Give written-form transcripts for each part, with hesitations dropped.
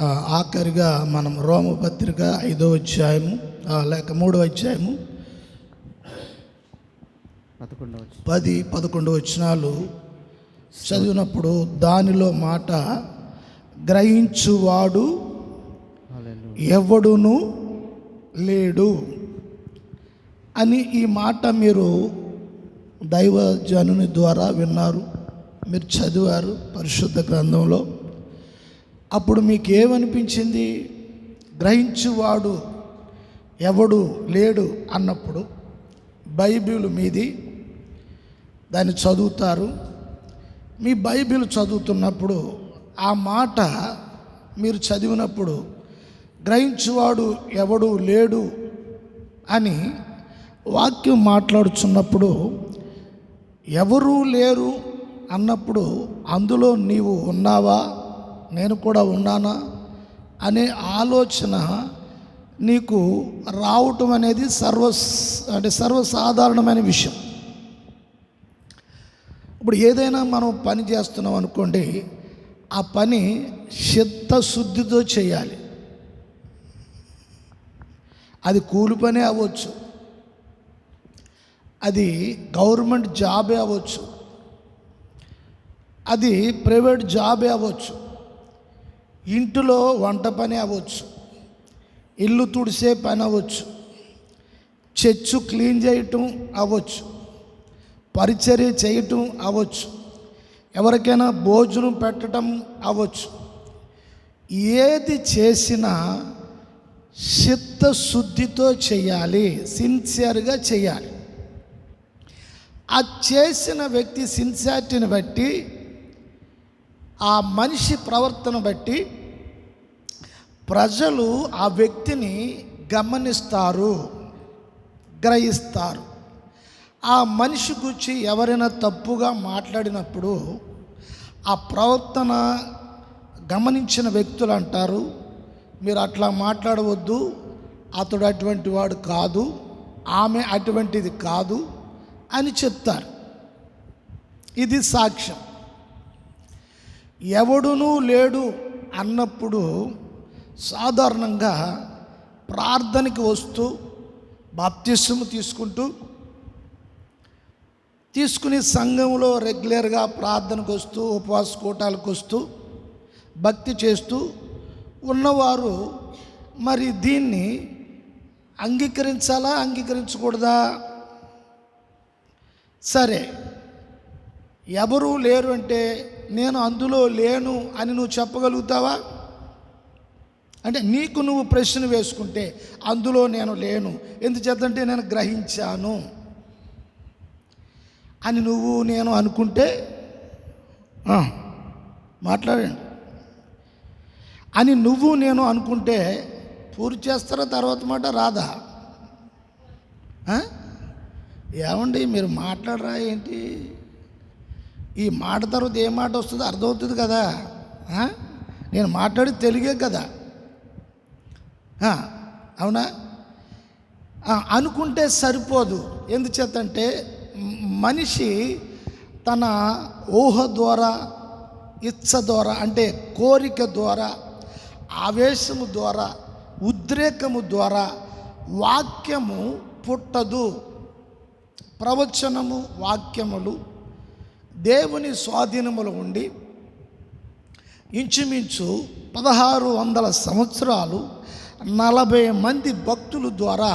ఆఖరిగా మనం రోమపత్రిక 5వ అధ్యాయము లేక 3వ అధ్యాయము 10-11 వచనాలు చదివినప్పుడు దానిలో మాట గ్రహించువాడు ఎవడును లేడు అని ఈ మాట మీరు దైవజనుని ద్వారా విన్నారు, మీరు చదివారు పరిశుద్ధ గ్రంథంలో. అప్పుడు మీకు ఏమనిపించింది? గ్రహించువాడు ఎవడు లేడు అన్నప్పుడు బైబిల్ మీది, దాన్ని చదువుతారు. మీ బైబిల్ చదువుతున్నప్పుడు ఆ మాట మీరు చదివినప్పుడు గ్రహించువాడు ఎవడు లేడు అని వాక్యం మాట్లాడుచున్నప్పుడు ఎవరూ లేరు అన్నప్పుడు అందులో నీవు ఉన్నావా, నేను కూడా ఉన్నానా అనే ఆలోచన నీకు రావటం అనేది సర్వసాధారణమైన విషయం. ఇప్పుడు ఏదైనా మనం పని చేస్తున్నాం అనుకోండి, ఆ పని చిత్తశుద్ధితో చేయాలి. అది కూలి పనే అవ్వచ్చు, అది గవర్నమెంట్ జాబే అవ్వచ్చు, అది ప్రైవేట్ జాబే అవ్వచ్చు, ఇంటిలో వంట పని అవ్వచ్చు, ఇల్లు తుడిసే పని అవ్వచ్చు, చర్చు క్లీన్ చేయటం అవ్వచ్చు, పరిచర్య చేయటం అవ్వచ్చు, ఎవరికైనా భోజనం పెట్టడం అవ్వచ్చు. ఏది చేసినా చిత్తశుద్ధితో చేయాలి, సిన్సియర్గా చేయాలి. ఆ చేసిన వ్యక్తి సిన్సియారిటీని బట్టి, ఆ మనిషి ప్రవర్తన బట్టి ప్రజలు ఆ వ్యక్తిని గమనిస్తారు, గ్రహిస్తారు. ఆ మనిషి గురించి ఎవరైనా తప్పుగా మాట్లాడినప్పుడు ఆ ప్రవర్తన గమనించిన వ్యక్తులు అంటారు, మీరు అట్లా మాట్లాడవద్దు, అతడు అటువంటి వాడు కాదు, ఆమె అటువంటిది కాదు అని చెప్తారు. ఇది సాక్ష్యం. ఎవడునూ లేడు అన్నప్పుడు సాధారణంగా ప్రార్థనకి వస్తూ బాప్తిస్మం తీసుకుని సంఘంలో రెగ్యులర్గా ప్రార్థనకు వస్తూ ఉపవాస కూటాలకు వస్తూ భక్తి చేస్తూ ఉన్నవారు మరి దీన్ని అంగీకరించాలా, అంగీకరించకూడదా? సరే, ఎవరూ లేరు అంటే నేను అందులో లేను అని నువ్వు చెప్పగలుగుతావా? అంటే నీకు నువ్వు ప్రశ్న వేసుకుంటే అందులో నేను లేను, ఎందుచేతంటే నేను గ్రహించాను అని నువ్వు నేను అనుకుంటే మాట్లాడండి అని నువ్వు నేను అనుకుంటే పూర్తి చేస్తారా? తర్వాత మాట రాదా? ఏమండి మీరు మాట్లాడరా ఏంటి? ఈ మాట తర్వాత ఏ మాట వస్తుందో అర్థమవుతుంది కదా. నేను మాట్లాడి తెలుగే కదా, అవునా? అనుకుంటే సరిపోదు. ఎందుచేతంటే మనిషి తన ఊహ ద్వారా, ఇచ్చ ద్వారా, అంటే కోరిక ద్వారా, ఆవేశము ద్వారా, ఉద్రేకము ద్వారా వాక్యము పుట్టదు. ప్రవచనము, వాక్యములు దేవుని స్వాధీనములు ఉండి ఇంచుమించు 1600 సంవత్సరాలు 40 మంది భక్తుల ద్వారా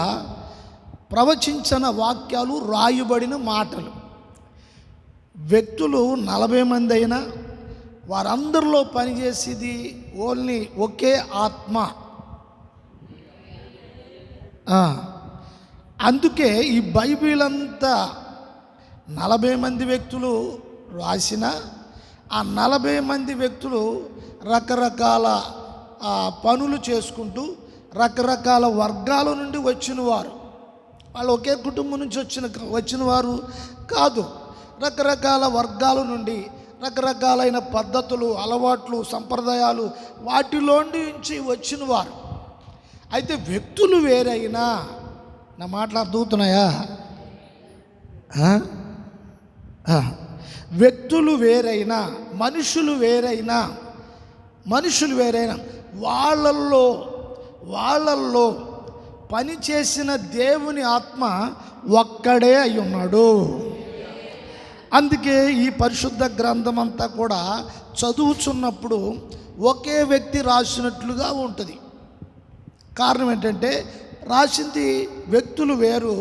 ప్రవచించిన వాక్యాలు, రాయబడిన మాటలు. వ్యక్తులు 40 మంది అయినా వారందరిలో పనిచేసేది ఓన్లీ ఒకే ఆత్మ. అందుకే ఈ బైబిల్ అంతా 40 మంది వ్యక్తులు రాసిన, ఆ 40 మంది వ్యక్తులు రకరకాల పనులు చేసుకుంటూ రకరకాల వర్గాల నుండి వచ్చిన వారు. వాళ్ళు ఒకే కుటుంబం నుంచి వచ్చిన వారు కాదు. రకరకాల వర్గాల నుండి, రకరకాలైన పద్ధతులు, అలవాట్లు, సంప్రదాయాలు వాటిలో నుంచి వచ్చిన వారు. అయితే వ్యక్తులు వేరైనా, నా మాటలు అర్థమవుతున్నాయా? వ్యక్తులు వేరైనా, మనుషులు వేరైనా వాళ్ళల్లో పనిచేసిన దేవుని ఆత్మ ఒక్కడే అయి ఉన్నాడు. అందుకే ఈ పరిశుద్ధ గ్రంథం అంతా కూడా చదువుచున్నప్పుడు ఒకే వ్యక్తి రాసినట్లుగా ఉంటుంది. కారణం ఏంటంటే రాసింది వ్యక్తులు వేరు,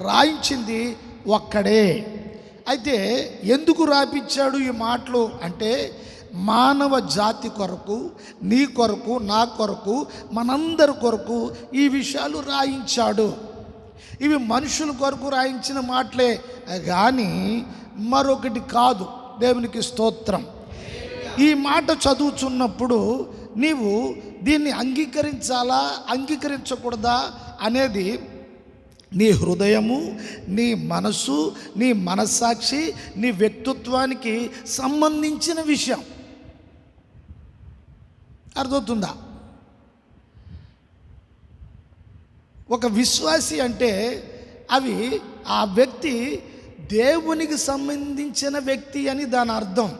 రాయించింది ఒక్కడే. అయితే ఎందుకు రాపించాడు ఈ మాటలు అంటే, మానవ జాతి కొరకు, నీ కొరకు, నా కొరకు, మనందరి కొరకు ఈ విషయాలు రాయించాడు. ఇవి మనుషుల కొరకు రాయించిన మాటలే కానీ మరొకటి కాదు. దేవునికి స్తోత్రం. ఈ మాట చదువుతున్నప్పుడు నీవు దీన్ని అంగీకరించాలా అంగీకరించకూడదా అనేది నీ హృదయము, నీ మనసు, నీ మనస్సాక్షి, నీ వ్యక్తిత్వానికి సంబంధించిన విషయం. అర్థమవుతుందా? ఒక విశ్వాసి అంటే అవి ఆ వ్యక్తి దేవునికి సంబంధించిన వ్యక్తి అని దాని అర్థం.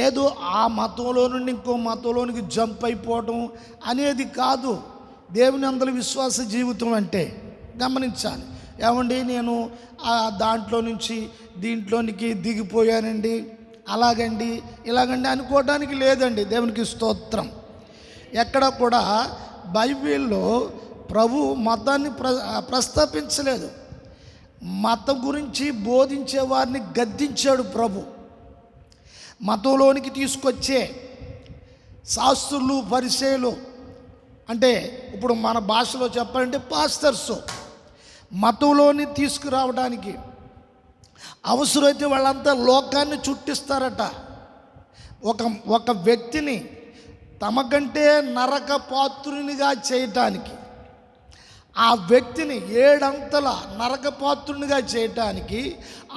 ఏదో ఆ మతంలో నుండి ఇంకో మతంలోనికి జంప్ అయిపోవడం అనేది కాదు దేవుని అందరి విశ్వాస జీవితం అంటే. గమనించాలి. ఏమండి నేను దాంట్లో నుంచి దీంట్లోనికి దిగిపోయానండి, అలాగండి ఇలాగండి అనుకోవడానికి లేదండి. దేవునికి స్తోత్రం. ఎక్కడ కూడా బైబిల్లో ప్రభు మతాన్ని ప్రస్తావించలేదు. మతం గురించి బోధించే వారిని గద్దించాడు ప్రభు. మతంలోనికి తీసుకొచ్చే శాస్త్రులు, పరిసయ్యులు, అంటే ఇప్పుడు మన భాషలో చెప్పాలంటే పాస్టర్స్, మతంలోని తీసుకురావడానికి అవసరమైతే వాళ్ళంతా లోకాన్ని చుట్టిస్తారట. ఒక వ్యక్తిని తమకంటే నరక పాత్రునిగా చేయటానికి, ఆ వ్యక్తిని 7 అంతల నరకపాత్రునిగా చేయటానికి,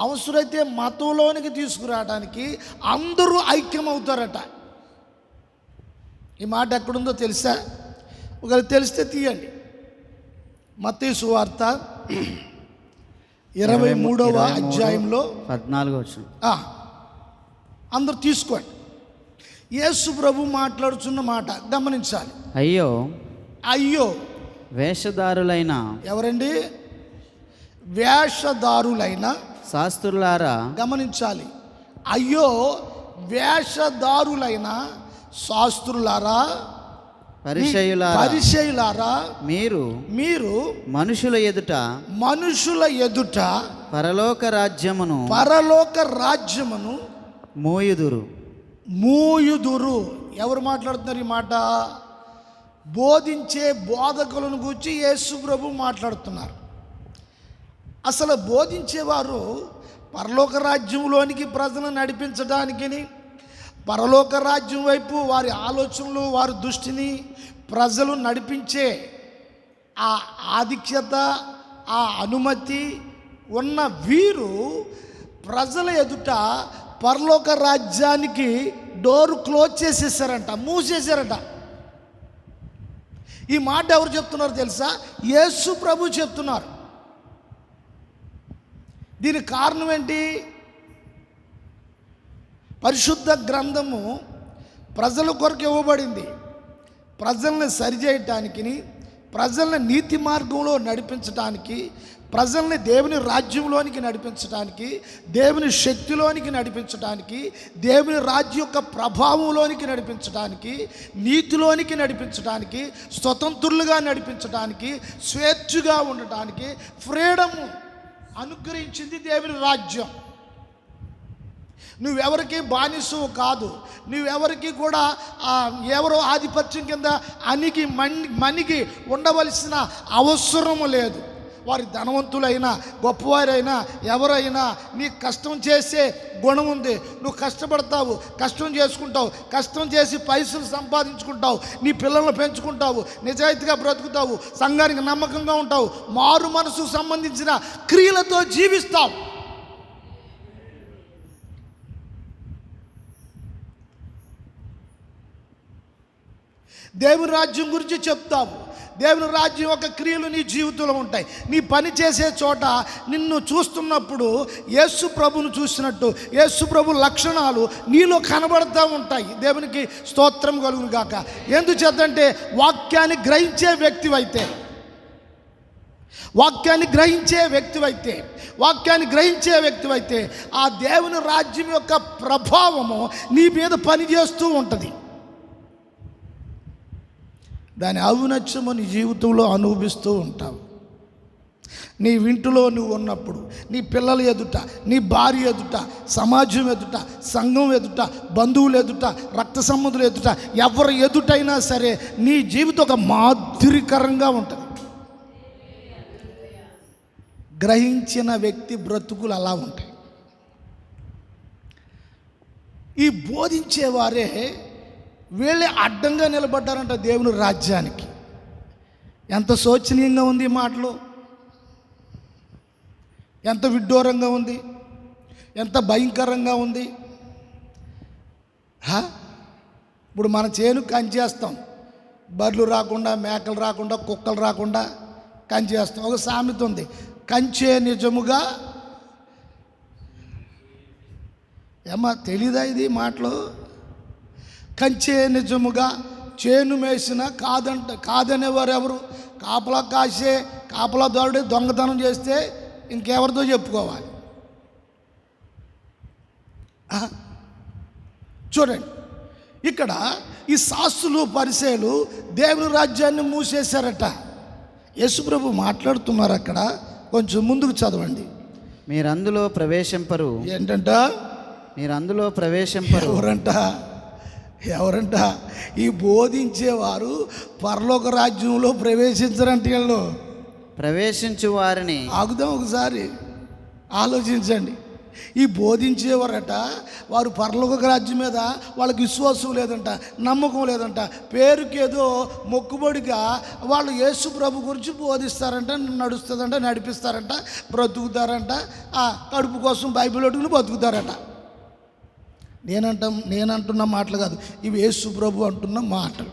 అవసరమైతే మతంలోనికి తీసుకురావడానికి అందరూ ఐక్యమవుతారట. ఈ మాట ఎక్కడుందో తెలుసా? ఒకవేళ తెలిస్తే తీయండి. మత్తయి సువార్త 23వ అధ్యాయంలో 14వ వచనం. అందరూ తీసుకోండి. యేసు ప్రభు మాట్లాడుతున్న మాట గమనించాలి. అయ్యో వేషధారులైన, ఎవరండి? వేషధారులైన శాస్త్రులారా. గమనించాలి. అయ్యో వేషధారులైన శాస్త్రులారా, పరిసయ్యులారా, మీరు మనుషుల ఎదుట పరలోక రాజ్యమును మూయుదురు. ఎవరు మాట్లాడుతున్నారు ఈ మాట? బోధించే బోధకులను గురించి యేసు ప్రభు మాట్లాడుతున్నారు. అసలు బోధించేవారు పరలోక రాజ్యంలోనికి ప్రజలను నడిపించడానికిని, పరలోక రాజ్యం వైపు వారి ఆలోచనలు, వారి దృష్టిని ప్రజలు నడిపించే ఆ ఆధిక్యత, ఆ అనుమతి ఉన్న వీరు ప్రజల ఎదుట పరలోక రాజ్యానికి డోర్ క్లోజ్ చేసేసారంట, మూసేశారట. ఈ మాట ఎవరు చెప్తున్నారు తెలుసా? యేసు ప్రభు చెప్తున్నారు. దీనికి కారణం ఏంటి? పరిశుద్ధ గ్రంథము ప్రజల కొరకు ఇవ్వబడింది. ప్రజల్ని సరిచేయటానికి, ప్రజల్ని నీతి మార్గంలో నడిపించడానికి, ప్రజల్ని దేవుని రాజ్యంలోనికి నడిపించడానికి, దేవుని శక్తిలోనికి నడిపించడానికి, దేవుని రాజ్యం యొక్క ప్రభావంలోనికి నడిపించడానికి, నీతిలోనికి నడిపించడానికి, స్వతంత్రులుగా నడిపించడానికి, స్వేచ్ఛగా ఉండటానికి ఫ్రీడము అనుగ్రహించింది దేవుని రాజ్యం. నువ్వెవరికి బానిసవు కాదు. నువ్వెవరికి కూడా ఎవరో ఆధిపత్యం కింద మణిగి ఉండవలసిన అవసరము లేదు. వారి ధనవంతులైనా గొప్పవారైనా ఎవరైనా నీకు కష్టం చేసే గుణం ఉంది. నువ్వు కష్టపడతావు, కష్టం చేసుకుంటావు, కష్టం చేసి పైసలు సంపాదించుకుంటావు, నీ పిల్లలను పెంచుకుంటావు, నిజాయితీగా బ్రతుకుతావు, సంఘానికి నమ్మకంగా ఉంటావు, మారు మనసుకు సంబంధించిన క్రియలతో జీవిస్తావు. దేవుని రాజ్యం గురించి చెప్తావు. దేవుని రాజ్యం యొక్క క్రియలు నీ జీవితంలో ఉంటాయి. నీ పని చేసే చోట నిన్ను చూస్తున్నప్పుడు యేసు ప్రభును చూసినట్టు యేసు ప్రభు లక్షణాలు నీలో కనబడుతూ ఉంటాయి. దేవునికి స్తోత్రం కలుగును గాక. ఎందుచేతంటే వాక్యాన్ని గ్రహించే వ్యక్తివైతే ఆ దేవుని రాజ్యం యొక్క ప్రభావము నీ మీద పనిచేస్తూ ఉంటుంది. దాని ఔన్నత్యము నీ జీవితంలో అనుభవిస్తూ ఉంటావు. నీ ఇంటిలో నువ్వు ఉన్నప్పుడు, నీ పిల్లల ఎదుట, నీ భార్య ఎదుట, సమాజం ఎదుట, సంఘం ఎదుట, బంధువుల ఎదుట, రక్త సంబంధుల ఎదుట, ఎవరి ఎదుటైనా సరే నీ జీవితం ఒక మాదిరికరంగా ఉంటుంది. గ్రహించిన వ్యక్తి బ్రతుకులు అలా ఉంటాయి. ఈ బోధించేవారే వీళ్ళే అడ్డంగా నిలబడ్డారంట దేవుని రాజ్యానికి. ఎంత శోచనీయంగా ఉంది ఈ మాటలు, ఎంత విడ్డూరంగా ఉంది, ఎంత భయంకరంగా ఉంది. ఇప్పుడు మన చేను కంచేస్తాం, బర్రెలు రాకుండా, మేకలు రాకుండా, కుక్కలు రాకుండా కంచేస్తాం. ఒక సామెత ఉంది, కంచే నిజముగా. ఏమా తెలీదా ఇది మాటలు? కంచే నిజముగా చేను మేసిన కాదనేవారు ఎవరు? కాపలాదారుడే దొంగతనం చేస్తే ఇంకెవరితో చెప్పుకోవాలి? చూడండి, ఇక్కడ ఈ శాస్త్రులు పరిసయ్యులు దేవుని రాజ్యాన్ని మూసేశారట. యేసుప్రభు మాట్లాడుతున్నారు అక్కడ. కొంచెం ముందుకు చదవండి. మీరు అందులో ప్రవేశింపరు. ఏంటంట? మీరు అందులో ప్రవేశింపరు. ఎవరంట? ఈ బోధించేవారు పరలోక రాజ్యంలో ప్రవేశించరంట. వీళ్ళు ప్రవేశించు వారిని ఆగుదాం ఒకసారి ఆలోచించండి. ఈ బోధించేవారట వారు పరలోక రాజ్యం మీద వాళ్ళకి విశ్వాసం లేదంట, నమ్మకం లేదంట. పేరుకేదో మొక్కుబడిగా వాళ్ళు యేసు ప్రభు గురించి బోధిస్తారంట, నడుస్తుందంట, నడిపిస్తారంట, బ్రతుకుతారంట, కడుపు కోసం బైబిల్ అడుగుని బతుకుతారట. నేనంటున్న మాటలు కాదు, ఇవి యేసు ప్రభు అంటున్న మాటలు.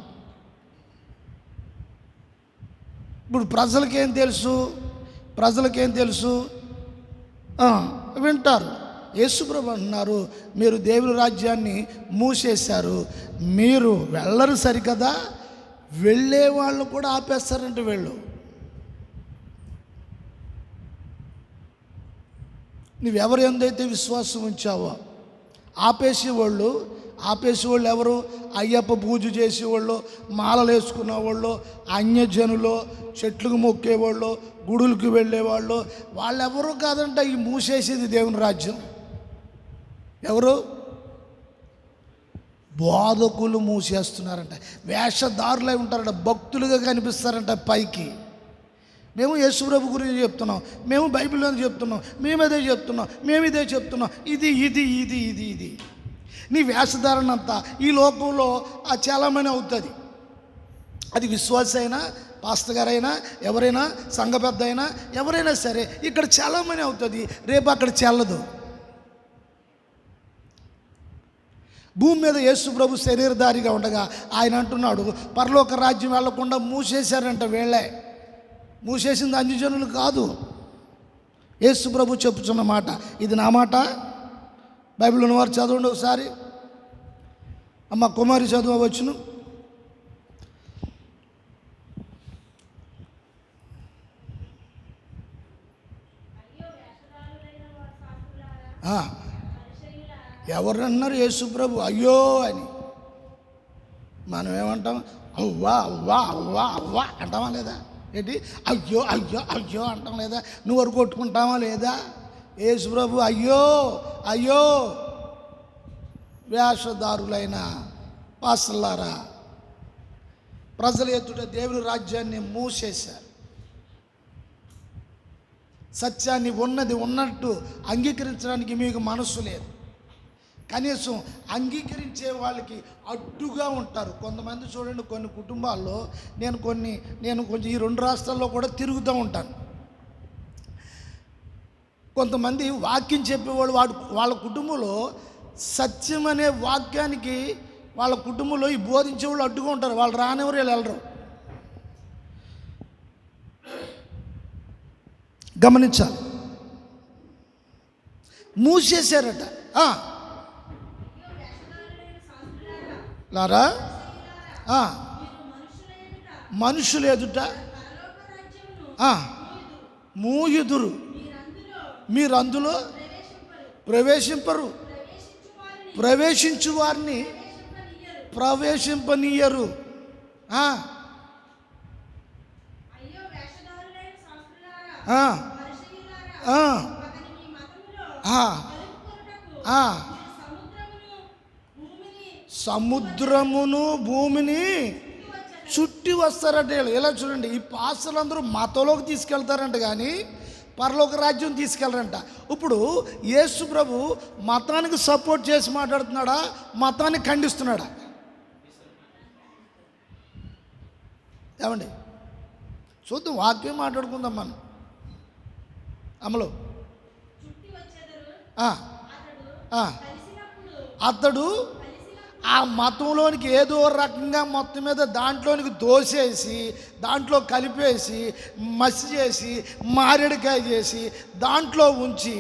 ఇప్పుడు ప్రజలకేం తెలుసు? వింటారు. యేసు ప్రభు అంటున్నారు, మీరు దేవుని రాజ్యాన్ని మూసేశారు, మీరు వెళ్ళరు సరికదా, వెళ్ళే వాళ్ళు కూడా ఆపేస్తారంటే వీళ్ళు. నువ్వెవరు ఎందైతే విశ్వాసం ఉంచావో ఆపేసేవాళ్ళు ఎవరు? అయ్యప్ప పూజ చేసేవాళ్ళు, మాలలు వేసుకునేవాళ్ళు, అన్యజనులు, చెట్లకు మొక్కేవాళ్ళు, గుడులకు వెళ్ళేవాళ్ళు, వాళ్ళెవరూ కాదంట ఈ మూసేసేది దేవుని రాజ్యం. ఎవరు? బోధకులు మూసేస్తున్నారంట. వేషధారులై ఉంటారంట, భక్తులుగా కనిపిస్తారంట పైకి. మేము యేసుప్రభు గురించి చెప్తున్నాం, మేము బైబిల్లో చెప్తున్నాం, మేము ఇదే చెప్తున్నాం. ఇది నీ వేషధారణ అంతా ఈ లోకంలో చాలామంది అవుతుంది. అది విశ్వాస అయినా, పాస్టర్ గారైనా, ఎవరైనా, సంఘ పెద్ద అయినా, ఎవరైనా సరే ఇక్కడ చాలామంది అవుతుంది, రేపు అక్కడ చెల్లదు. భూమి మీద యేసు ప్రభు శరీరధారిగా ఉండగా ఆయన అంటున్నాడు, పరలోక రాజ్యం వెళ్లకుండా మూసేశారంట. వీళ్ళే మూసేసింది, అన్యజనులు కాదు. యేసు ప్రభు చెప్పుచున్న మాట, ఇది నా మాట. బైబిల్ ఉన్నవారు చదవండి ఒకసారి. అమ్మ కుమారి చదవచ్చును. ఎవరన్నారు? యేసు ప్రభు అయ్యో అని. మనం ఏమంటాం? అవ్వా అంటామా లేదా? ఏంటి? అయ్యో అంటాం లేదా? నువ్వు వరకు కొట్టుకుంటామా లేదా? యేసు ప్రభు అయ్యో వేషధారులైన పాస్టర్లారా, ప్రజల ఎదుట దేవుని రాజ్యాన్ని మూసేశారు. సత్యాన్ని ఉన్నట్టు అంగీకరించడానికి మీకు మనస్సు లేదు. కనీసం అంగీకరించే వాళ్ళకి అడ్డుగా ఉంటారు కొంతమంది. చూడండి, కొన్ని కుటుంబాల్లో నేను కొంచెం ఈ 2 రాష్ట్రాల్లో కూడా తిరుగుతూ ఉంటాను. కొంతమంది వాక్యం చెప్పేవాళ్ళు వాళ్ళ కుటుంబంలో సత్యం అనే వాక్యానికి వాళ్ళ కుటుంబంలో ఈ బోధించే వాళ్ళు అడ్డుగా ఉంటారు, వాళ్ళు రానివ్వరు, వీళ్ళు వెళ్ళరు. గమనించాలి. మూసేశారట. లారా మనుషులు ఎదుట మూయుదురు, మీరు అందులో ప్రవేశింపరు, ప్రవేశించు వారిని ప్రవేశింపనీయరు. సముద్రమును భూమిని చుట్టి వస్తారట. ఇలా చూడండి, ఈ పాస్టర్లందరూ మతంలోకి తీసుకెళ్తారంట కానీ పరలోక రాజ్యం తీసుకెళ్ళరంట. ఇప్పుడు యేసు ప్రభు మతానికి సపోర్ట్ చేసి మాట్లాడుతున్నాడా, మతాన్ని ఖండిస్తున్నాడా? ఏమండి, చూద్దాం, వాక్యం మాట్లాడుకుందాం మనం. అమలు అతడు ఆ మతంలోనికి ఏదో రకంగా మొత్తం మీద దాంట్లోనికి దోసేసి, దాంట్లో కలిపేసి, మసి చేసి, మారేడుకాయ చేసి దాంట్లో ఉంచి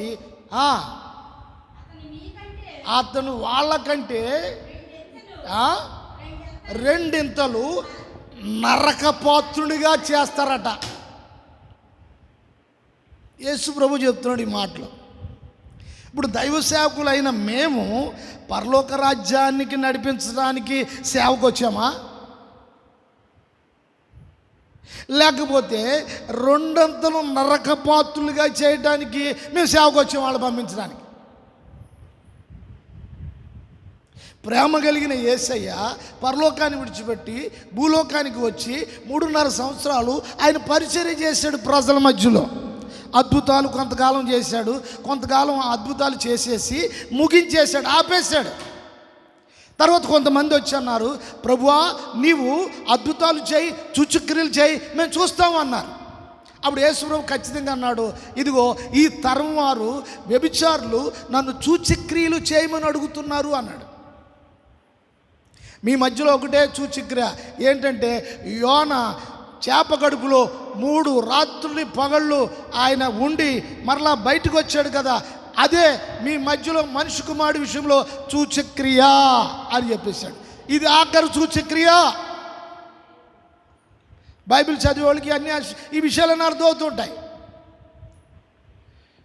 అతను వాళ్ళకంటే రెండింతలు నరకపాత్రుడిగా చేస్తారట. యేసు ప్రభు చెప్తున్నాడు ఈ మాటలు. ఇప్పుడు దైవ సేవకులైన మేము పరలోక రాజ్యానికి నడిపించడానికి సేవకు వచ్చామా, లేకపోతే రెండంతలు నరకపాత్రులుగా చేయడానికి మేము సేవకు వచ్చాం వాళ్ళు పంపించడానికి? ప్రేమ కలిగిన యేసయ్య పరలోకాన్ని విడిచిపెట్టి భూలోకానికి వచ్చి 3.5 సంవత్సరాలు ఆయన పరిచర్య చేశాడు. ప్రజల మధ్యలో అద్భుతాలు కొంతకాలం చేశాడు, కొంతకాలం అద్భుతాలు చేసేసి ముగించేశాడు, ఆపేశాడు. తర్వాత కొంతమంది వచ్చి అన్నారు, ప్రభువా నీవు అద్భుతాలు చేయి, సూచక్రియలు చేయి, మేము చూస్తాము అన్నారు. అప్పుడు యేసు ప్రభు ఖచ్చితంగా అన్నాడు, ఇదిగో ఈ తరం వారు వ్యభిచారులు నన్ను సూచక్రియలు చేయమని అడుగుతున్నారు అన్నాడు. మీ మధ్యలో ఒకటే సూచక్రియ ఏంటంటే, యోనా చేప కడుపులో 3 రాత్రులు పగళ్ళు ఆయన ఉండి మరలా బయటకు వచ్చాడు కదా, అదే మీ మధ్యలో మనిషి కుమారుడి విషయంలో సూచక్రియ అని చెప్పేశాడు. ఇది ఆఖరు సూచక్రియ. బైబిల్ చదివే వాళ్ళకి అన్ని ఈ విషయాలన్నీ అర్థమవుతుంటాయి.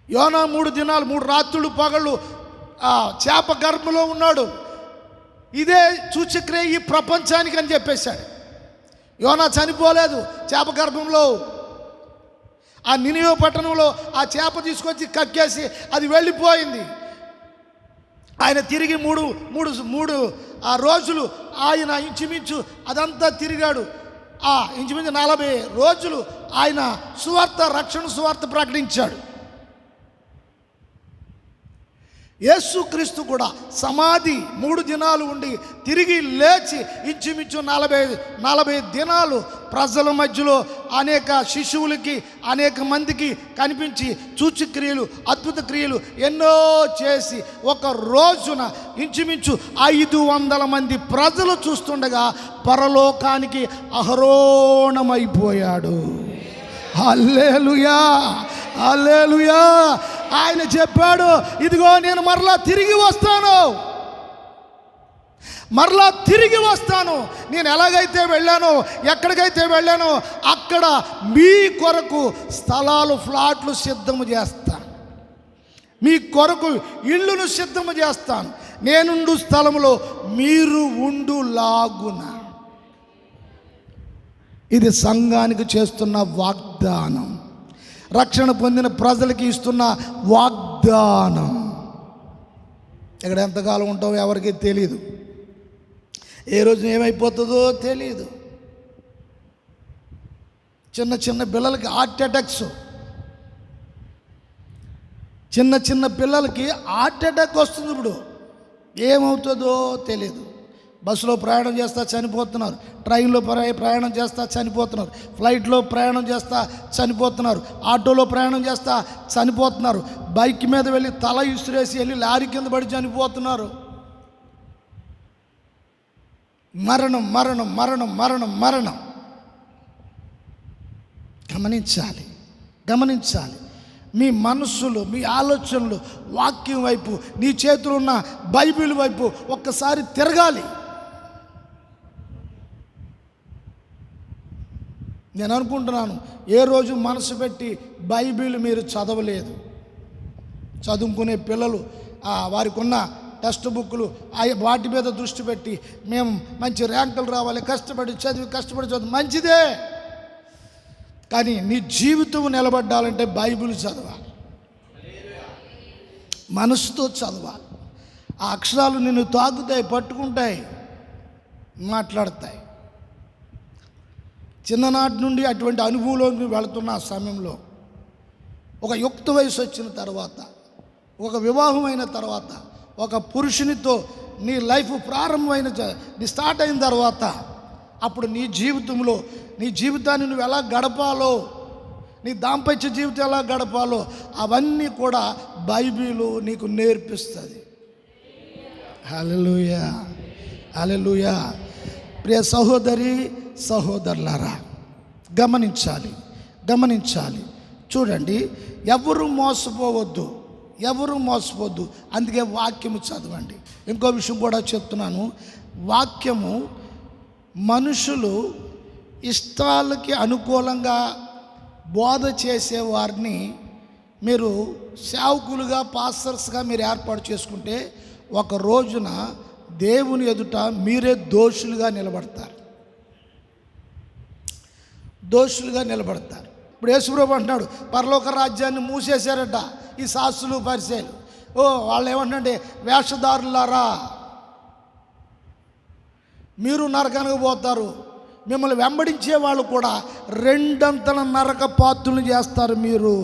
యోనా 3 దినాలు 3 రాత్రులు పగళ్ళు చేప గర్భంలో ఉన్నాడు, ఇదే సూచక్రియ ఈ ప్రపంచానికి అని చెప్పేశాడు. యోనా చనిపోలేదు చేప గర్భంలో. ఆ నినివే పట్టణంలో ఆ చేప తీసుకొచ్చి కక్కేసి అది వెళ్ళిపోయింది. ఆయన తిరిగి మూడు రోజులు ఆయన ఇంచుమించు అదంతా తిరిగాడు. ఇంచుమించు 40 రోజులు ఆయన రక్షణ సువార్త ప్రకటించాడు. యేసుక్రీస్తు కూడా సమాధి 3 దినాలు ఉండి తిరిగి లేచి ఇంచుమించు 40 దినాలు ప్రజల మధ్యలో అనేక శిశువులకి అనేక మందికి కనిపించి సూచక్రియలు అద్భుత క్రియలు ఎన్నో చేసి ఒక రోజున ఇంచుమించు 500 మంది ప్రజలు చూస్తుండగా పరలోకానికి ఆరోహణమైపోయాడు. హల్లెలూయా, హల్లెలూయా. ఆయన చెప్పాడు, ఇదిగో నేను మరలా తిరిగి వస్తాను, నేను ఎలాగైతే వెళ్ళానో ఎక్కడికైతే వెళ్ళానో అక్కడ మీ కొరకు స్థలాలు ఫ్లాట్లు సిద్ధము చేస్తాను, మీ కొరకు ఇళ్ళును సిద్ధము చేస్తాను, నేనుండు స్థలములో మీరు ఉండులాగున. ఇది సంఘానికి చేస్తున్న వాగ్దానం, రక్షణ పొందిన ప్రజలకి ఇస్తున్న వాగ్దానం. ఇక్కడ ఎంతకాలం ఉంటామో ఎవరికి తెలియదు, ఏ రోజు ఏమైపోతుందో తెలియదు. చిన్న పిల్లలకి హార్ట్ అటాక్స్, చిన్న పిల్లలకి హార్ట్ అటాక్ వస్తుంది. ఇప్పుడు ఏమవుతుందో తెలియదు. బస్సులో ప్రయాణం చేస్తా చనిపోతున్నారు, ట్రైన్లో ప్రయాణం చేస్తా చనిపోతున్నారు, ఫ్లైట్లో ప్రయాణం చేస్తా చనిపోతున్నారు, ఆటోలో ప్రయాణం చేస్తా చనిపోతున్నారు, బైక్ మీద వెళ్ళి తల ఇసురేసి వెళ్ళి లారీ కింద పడి చనిపోతున్నారు. మరణం మరణం మరణం మరణం మరణం. గమనించాలి, గమనించాలి. మీ మనస్సులు, మీ ఆలోచనలు వాక్యం వైపు, నీ చేతిలో ఉన్న బైబిల్ వైపు ఒక్కసారి తిరగాలి. నేను అనుకుంటున్నాను, ఏ రోజు మనసు పెట్టి బైబిల్ మీరు చదవలేదు. చదువుకునే పిల్లలు వారికి ఉన్న టెక్స్ట్ బుక్లు వాటి మీద దృష్టి పెట్టి మేము మంచి ర్యాంకులు రావాలి, కష్టపడి చదువు మంచిదే. కానీ నీ జీవితం నిలబడాలంటే బైబిల్ చదవాలి, మనసుతో చదవాలి. ఆ అక్షరాలు నిన్ను తాకుతాయి, పట్టుకుంటాయి, మాట్లాడతాయి. చిన్ననాటి నుండి అటువంటి అనుభవంలోకి వెళుతున్న ఆ సమయంలో ఒక యుక్త వయసు వచ్చిన తర్వాత, ఒక వివాహం అయిన తర్వాత, ఒక పురుషునితో నీ లైఫ్ ప్రారంభమైన స్టార్ట్ అయిన తర్వాత, అప్పుడు నీ జీవితంలో నీ జీవితాన్ని నువ్వు ఎలా గడపాలో, నీ దాంపత్య జీవితం ఎలా గడపాలో అవన్నీ కూడా బైబిలు నీకు నేర్పిస్తుంది. హల్లెలూయా, హల్లెలూయా. ప్రియ సహోదరి సహోదరులారా, గమనించాలి, గమనించాలి. చూడండి, ఎవరు మోసపోవద్దు, ఎవరు మోసపోవద్దు. అందుకే వాక్యము చదవండి. ఇంకో విషయం కూడా చెప్తున్నాను. వాక్యము మనుషులు ఇష్టాలకి అనుకూలంగా బోధ చేసేవారిని మీరు సేవకులుగా, పాస్టర్స్గా మీరు ఏర్పాటు చేసుకుంటే ఒక రోజున దేవుని ఎదుట మీరే దోషులుగా నిలబడతారు, దోషులుగా నిలబడతారు. ఇప్పుడు యేసుప్రభు అంటున్నాడు, పరలోక రాజ్యాన్ని మూసేశారట ఈ శాస్త్రులు, పరిసయ్యులు. వాళ్ళు ఏమంటే, వేషధారులారా, మీరు నరకానికి పోతారు, మిమ్మల్ని వెంబడించే వాళ్ళు కూడా రెండంతల నరక పాత్రులు చేస్తారు మీరు.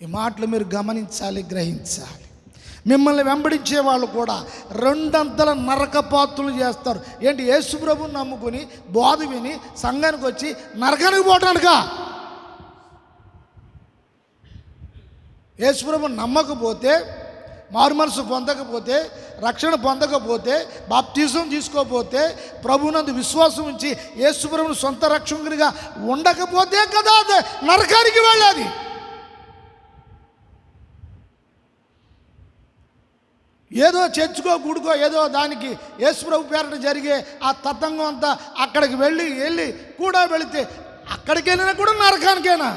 ఈ మాటలు మీరు గమనించాలి, గ్రహించాలి. మిమ్మల్ని వెంబడించే వాళ్ళు కూడా రెండంతల నరక పాత్రులు చేస్తారు. ఏంటి? యేసుప్రభుని నమ్ముకుని బోధ విని సంఘానికి వచ్చి నరకానికి పోవటానికా? యేసుప్రభుని నమ్మకపోతే, మారు మనసు పొందకపోతే, రక్షణ పొందకపోతే, బాప్తిజం తీసుకోకపోతే, ప్రభునందు విశ్వాసం ఉంచి యేసుప్రభుని సొంత రక్షకునిగా ఉండకపోతే కదా నరకానికి వెళ్ళాలి. ఏదో చర్చుకో, గుడికో, ఏదో దానికి యేసుప్రభు పేరట జరిగే ఆ తతంగం అంతా అక్కడికి వెళ్ళి కూడా వెళితే అక్కడికి వెళ్ళినా కూడా నరకానికేనా?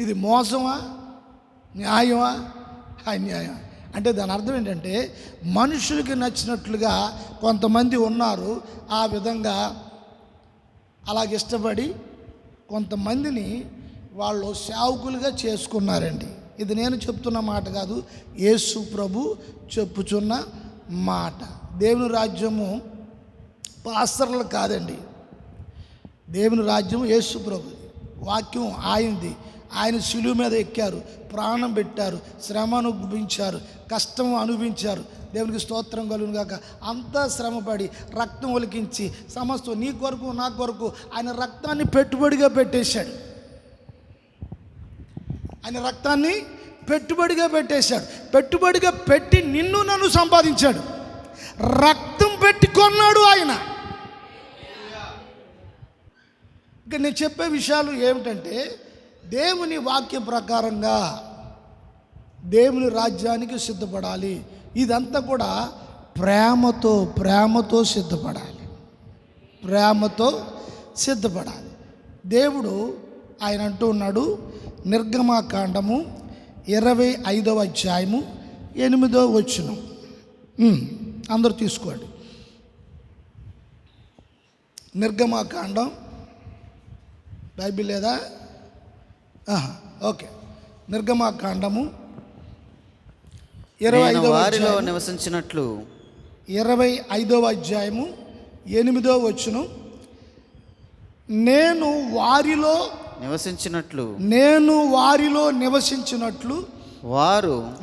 ఇది మోసమా, న్యాయమా, అన్యాయం? అంటే దాని అర్థం ఏంటంటే, మనుషులకి నచ్చినట్లుగా కొంతమంది ఉన్నారు. ఆ విధంగా అలాగిష్టపడి కొంతమందిని వాళ్ళు సేవకులుగా చేసుకున్నారండి. ఇది నేను చెప్తున్న మాట కాదు, యేసు ప్రభు చెప్పుచున్న మాట. దేవుని రాజ్యము పాస్టర్లు కాదండి. దేవుని రాజ్యం యేసు ప్రభు, వాక్యం ఆయనది. ఆయన శిలువ మీద ఎక్కారు, ప్రాణం పెట్టారు, శ్రమ అనుభవించారు, కష్టం అనుభవించారు. దేవునికి స్తోత్రం కలుగును గాక. అంతా శ్రమపడి రక్తం ఒలికించి సమస్తం నీ కొరకు నా కొరకు ఆయన రక్తాన్ని పెట్టుబడిగా పెట్టేశాడు. ఆయన రక్తాన్ని పెట్టుబడిగా పెట్టేశాడు. పెట్టుబడిగా పెట్టి నిన్ను నన్ను సంపాదించాడు. రక్తం పెట్టి కొన్నాడు ఆయన. ఇక నేను చెప్పే విషయాలు ఏమిటంటే, దేవుని వాక్య ప్రకారంగా దేవుని రాజ్యానికి సిద్ధపడాలి. ఇదంతా కూడా ప్రేమతో సిద్ధపడాలి, ప్రేమతో సిద్ధపడాలి. దేవుడు ఆయన అంటూ ఉన్నాడు, నిర్గమాకాండము 25వ అధ్యాయము 8వ వచనం. అందరూ తీసుకోండి. నిర్గమాకాండం బైబిల్ లేదా? ఓకే. నిర్గమాకాండము 25వ నివసించినట్లు 25వ అధ్యాయము 8వ వచనం. నేను వారిలో నివసించినట్లు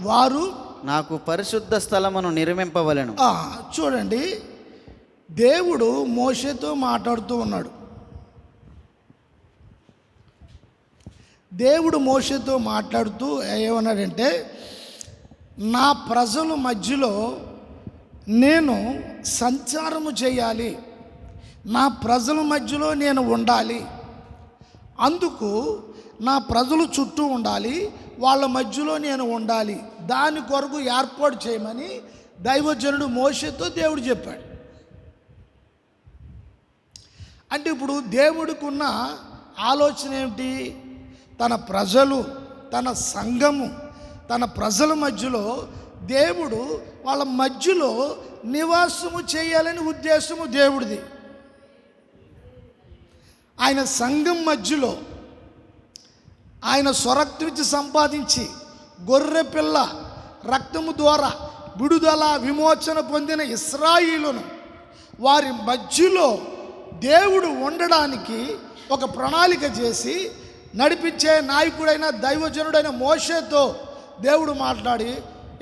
వారు నాకు పరిశుద్ధ స్థలమును నిర్మింపవలెను. చూడండి, దేవుడు మోషేతో మాట్లాడుతూ ఉన్నాడు. దేవుడు మోషేతో మాట్లాడుతూ ఏమన్నాడంటే, నా ప్రజల మధ్యలో నేను సంచారము చేయాలి, నా ప్రజల మధ్యలో నేను ఉండాలి. అందుకు నా ప్రజలు చుట్టూ ఉండాలి, వాళ్ళ మధ్యలో నేను ఉండాలి. దాని కొరకు ఏర్పాటు చేయమని దైవజనుడు మోషేతో దేవుడు చెప్పాడు. అంటే ఇప్పుడు దేవుడికి ఉన్న ఆలోచన ఏమిటి? తన ప్రజలు, తన సంఘము, తన ప్రజల మధ్యలో దేవుడు వాళ్ళ మధ్యలో నివాసము చేయాలని ఉద్దేశము దేవుడిది. ఆయన సంఘం మధ్యలో ఆయన స్వరక్తించి సంపాదించి గొర్రె పిల్ల రక్తము ద్వారా విడుదల విమోచన పొందిన ఇశ్రాయేలును వారి మధ్యలో దేవుడు ఉండడానికి ఒక ప్రణాళిక చేసి నడిపించే నాయకుడైన దైవజనుడైన మోషేతో దేవుడు మాట్లాడి,